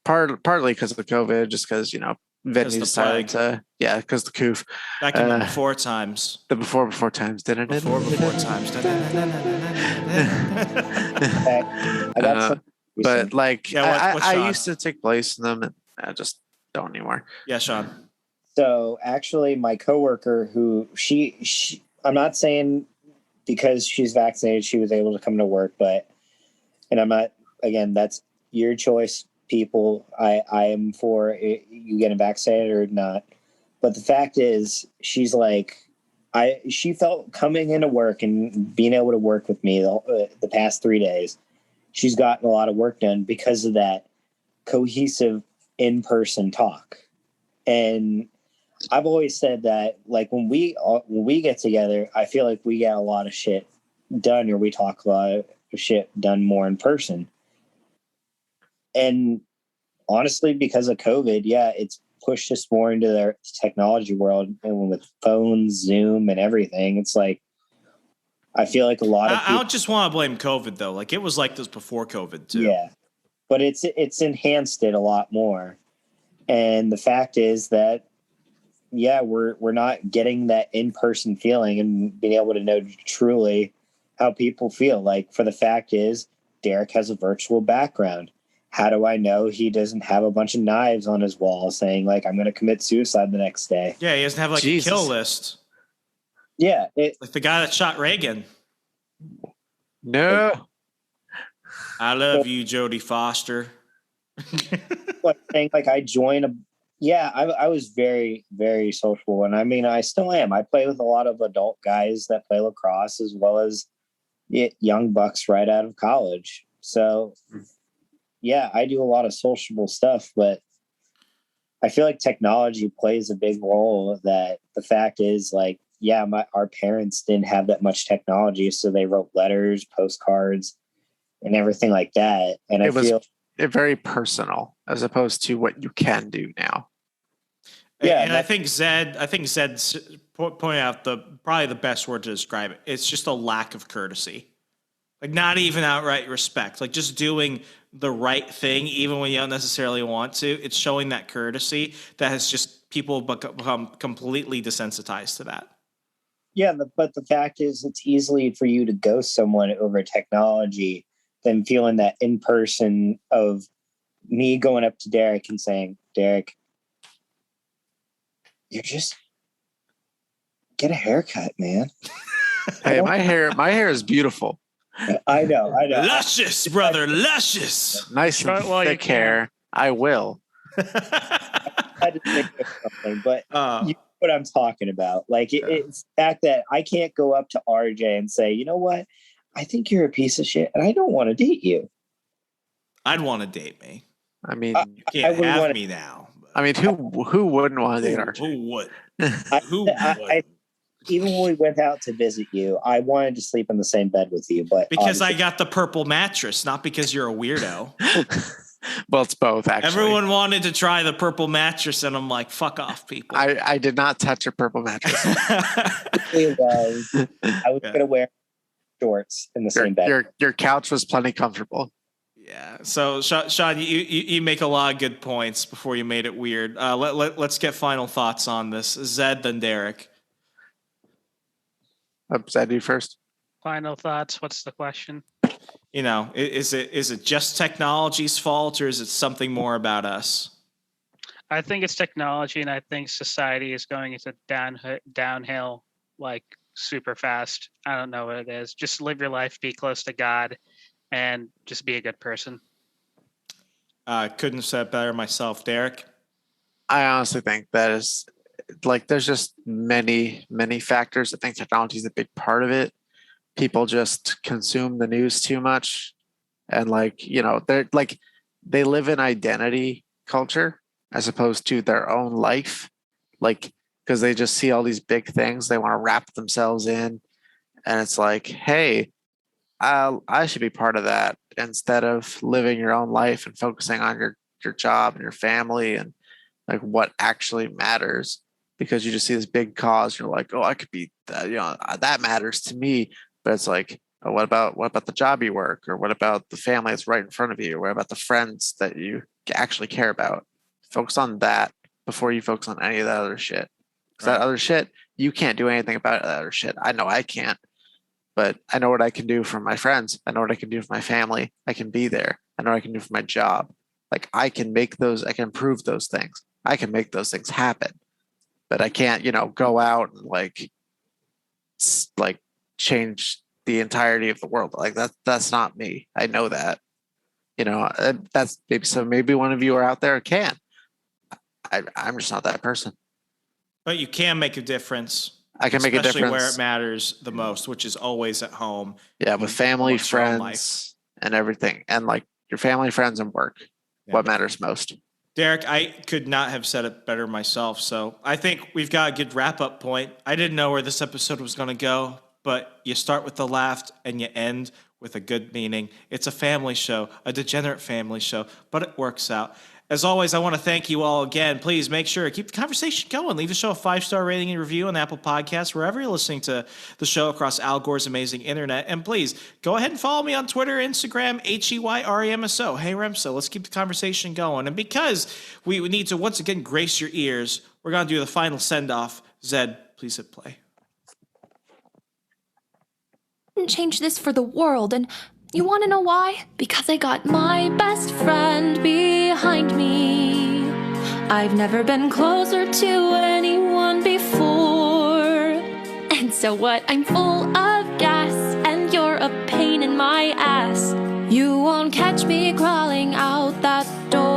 partly because of the COVID, just because, venues decided to, because the coof. Back in the before times. The before times. Before times. But I used to take place in them, and I just don't anymore. Yeah, Sean. So actually, my coworker, who she I'm not saying because she's vaccinated she was able to come to work, and I'm not, again, that's your choice, people. I am for it, you getting vaccinated or not. But the fact is, she's like, she felt coming into work and being able to work with me the past 3 days, she's gotten a lot of work done because of that cohesive in-person talk. And I've always said that, like, when we get together, I feel like we get a lot of shit done, or we talk a lot of shit done more in person. And honestly, because of COVID, it's pushed us more into the technology world, and with phones, Zoom, and everything. It's like, I feel like a lot of people, I don't just want to blame COVID though. Like, it was like this before COVID too. Yeah, but it's enhanced it a lot more. And the fact is that, we're not getting that in-person feeling and being able to know truly how people feel. Like, for the fact is, Derek has a virtual background. how do I know he doesn't have a bunch of knives on his wall saying, like, I'm going to commit suicide the next day? Yeah, he doesn't have like Jesus. a kill list. Yeah. Like the guy that shot Reagan. No. I love you, Jodie Foster. Like saying, like, I was very, very social. And I mean, I still am. I play with a lot of adult guys that play lacrosse as well as young bucks right out of college. So, yeah, I do a lot of sociable stuff, but I feel like technology plays a big role. That the fact is, like, yeah, our parents didn't have that much technology, so they wrote letters, postcards, and everything like that. And I feel very personal as opposed to what you can do now. Yeah, and I think Zed pointed out probably the best word to describe it. It's just a lack of courtesy. Like, not even outright respect. Like, just doing the right thing, even when you don't necessarily want to. It's showing that courtesy that has just people become completely desensitized to that. Yeah, but the fact is, it's easily for you to ghost someone over technology than feeling that in person of me going up to Derek and saying, Derek, you're just get a haircut, man. Hey, my hair is beautiful. I know. Luscious, brother, luscious. Nice and thick hair. I will. I had to think of something, but you know what I'm talking about. Like, it's the fact that I can't go up to RJ and say, you know what? I think you're a piece of shit, and I don't want to date you. I'd want to date me. I mean, you can't have me now. I mean, who wouldn't want to date RJ? Who would? Even when we went out to visit you, I wanted to sleep in the same bed with you, but because I got the purple mattress, not because you're a weirdo. Well, it's both, actually. Everyone wanted to try the purple mattress, and I'm like, fuck off, people. I did not touch a purple mattress. I was going to wear shorts in the same bed. Your couch was plenty comfortable. Yeah. So, Sean, you make a lot of good points before you made it weird. Let's get final thoughts on this. Zed, then Derek. Zed, you first. Final thoughts. What's the question? You know, is it just technology's fault, or is it something more about us? I think it's technology, and I think society is going into downhill like super fast. I don't know what it is. Just live your life, be close to God, and just be a good person. Couldn't have said it better myself, Derek. I honestly think that is, like, there's just many factors. I think technology is a big part of it. People just consume the news too much, and they live in identity culture as opposed to their own life, like, because they just see all these big things they want to wrap themselves in, and it's like, hey, I should be part of that, instead of living your own life and focusing on your job and your family and like what actually matters, because you just see this big cause. You're like, oh, I could be that, that matters to me. But it's like, oh, what about the job you work, or what about the family that's right in front of you, or what about the friends that you actually care about? Focus on that before you focus on any of that other shit. Because that other shit, you can't do anything about that other shit. I know I can't, but I know what I can do for my friends. I know what I can do for my family. I can be there. I know what I can do for my job. Like, I can improve those things. I can make those things happen, but I can't, go out and like change the entirety of the world. Like, that's not me. I know that, that's maybe one of you are out there can. I'm just not that person. But you can make a difference. I can make a difference. Especially where it matters the most, which is always at home. Yeah, with family, friends, and everything. And like your family, friends, and work. Yeah. What matters most. Derek, I could not have said it better myself. So I think we've got a good wrap-up point. I didn't know where this episode was going to go, but you start with the laugh and you end with a good meaning. It's a family show, a degenerate family show, but it works out. As always, I want to thank you all again. Please make sure to keep the conversation going. Leave the show a 5-star rating and review on Apple Podcasts, wherever you're listening to the show across Al Gore's amazing internet. And please, go ahead and follow me on Twitter, Instagram, HEYREMSO. Hey, Remso, let's keep the conversation going. And because we need to once again grace your ears, we're going to do the final send-off. Zed, please hit play. I wouldn't change this for the world, and You want to know why? Because I got my best friend behind me. I've never been closer to anyone before. And so what? I'm full of gas, and you're a pain in my ass. You won't catch me crawling out that door.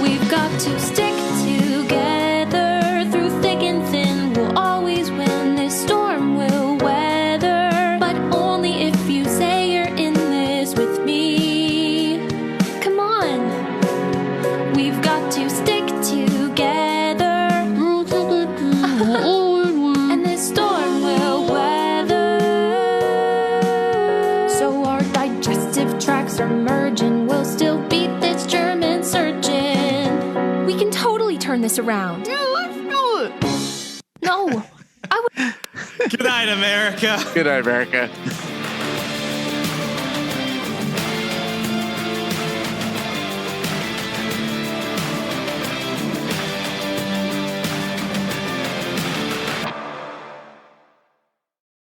We've got to stick together through thick and thin. We'll always win this storm, we'll weather. But only if you say you're in this with me. Come on. We've got to stick together. And this storm will weather. So our digestive tracts are merging. We'll still beat this German surgeon. We can totally turn this around. Yeah, let's do it. No, I would. Good night, America. Good night, America.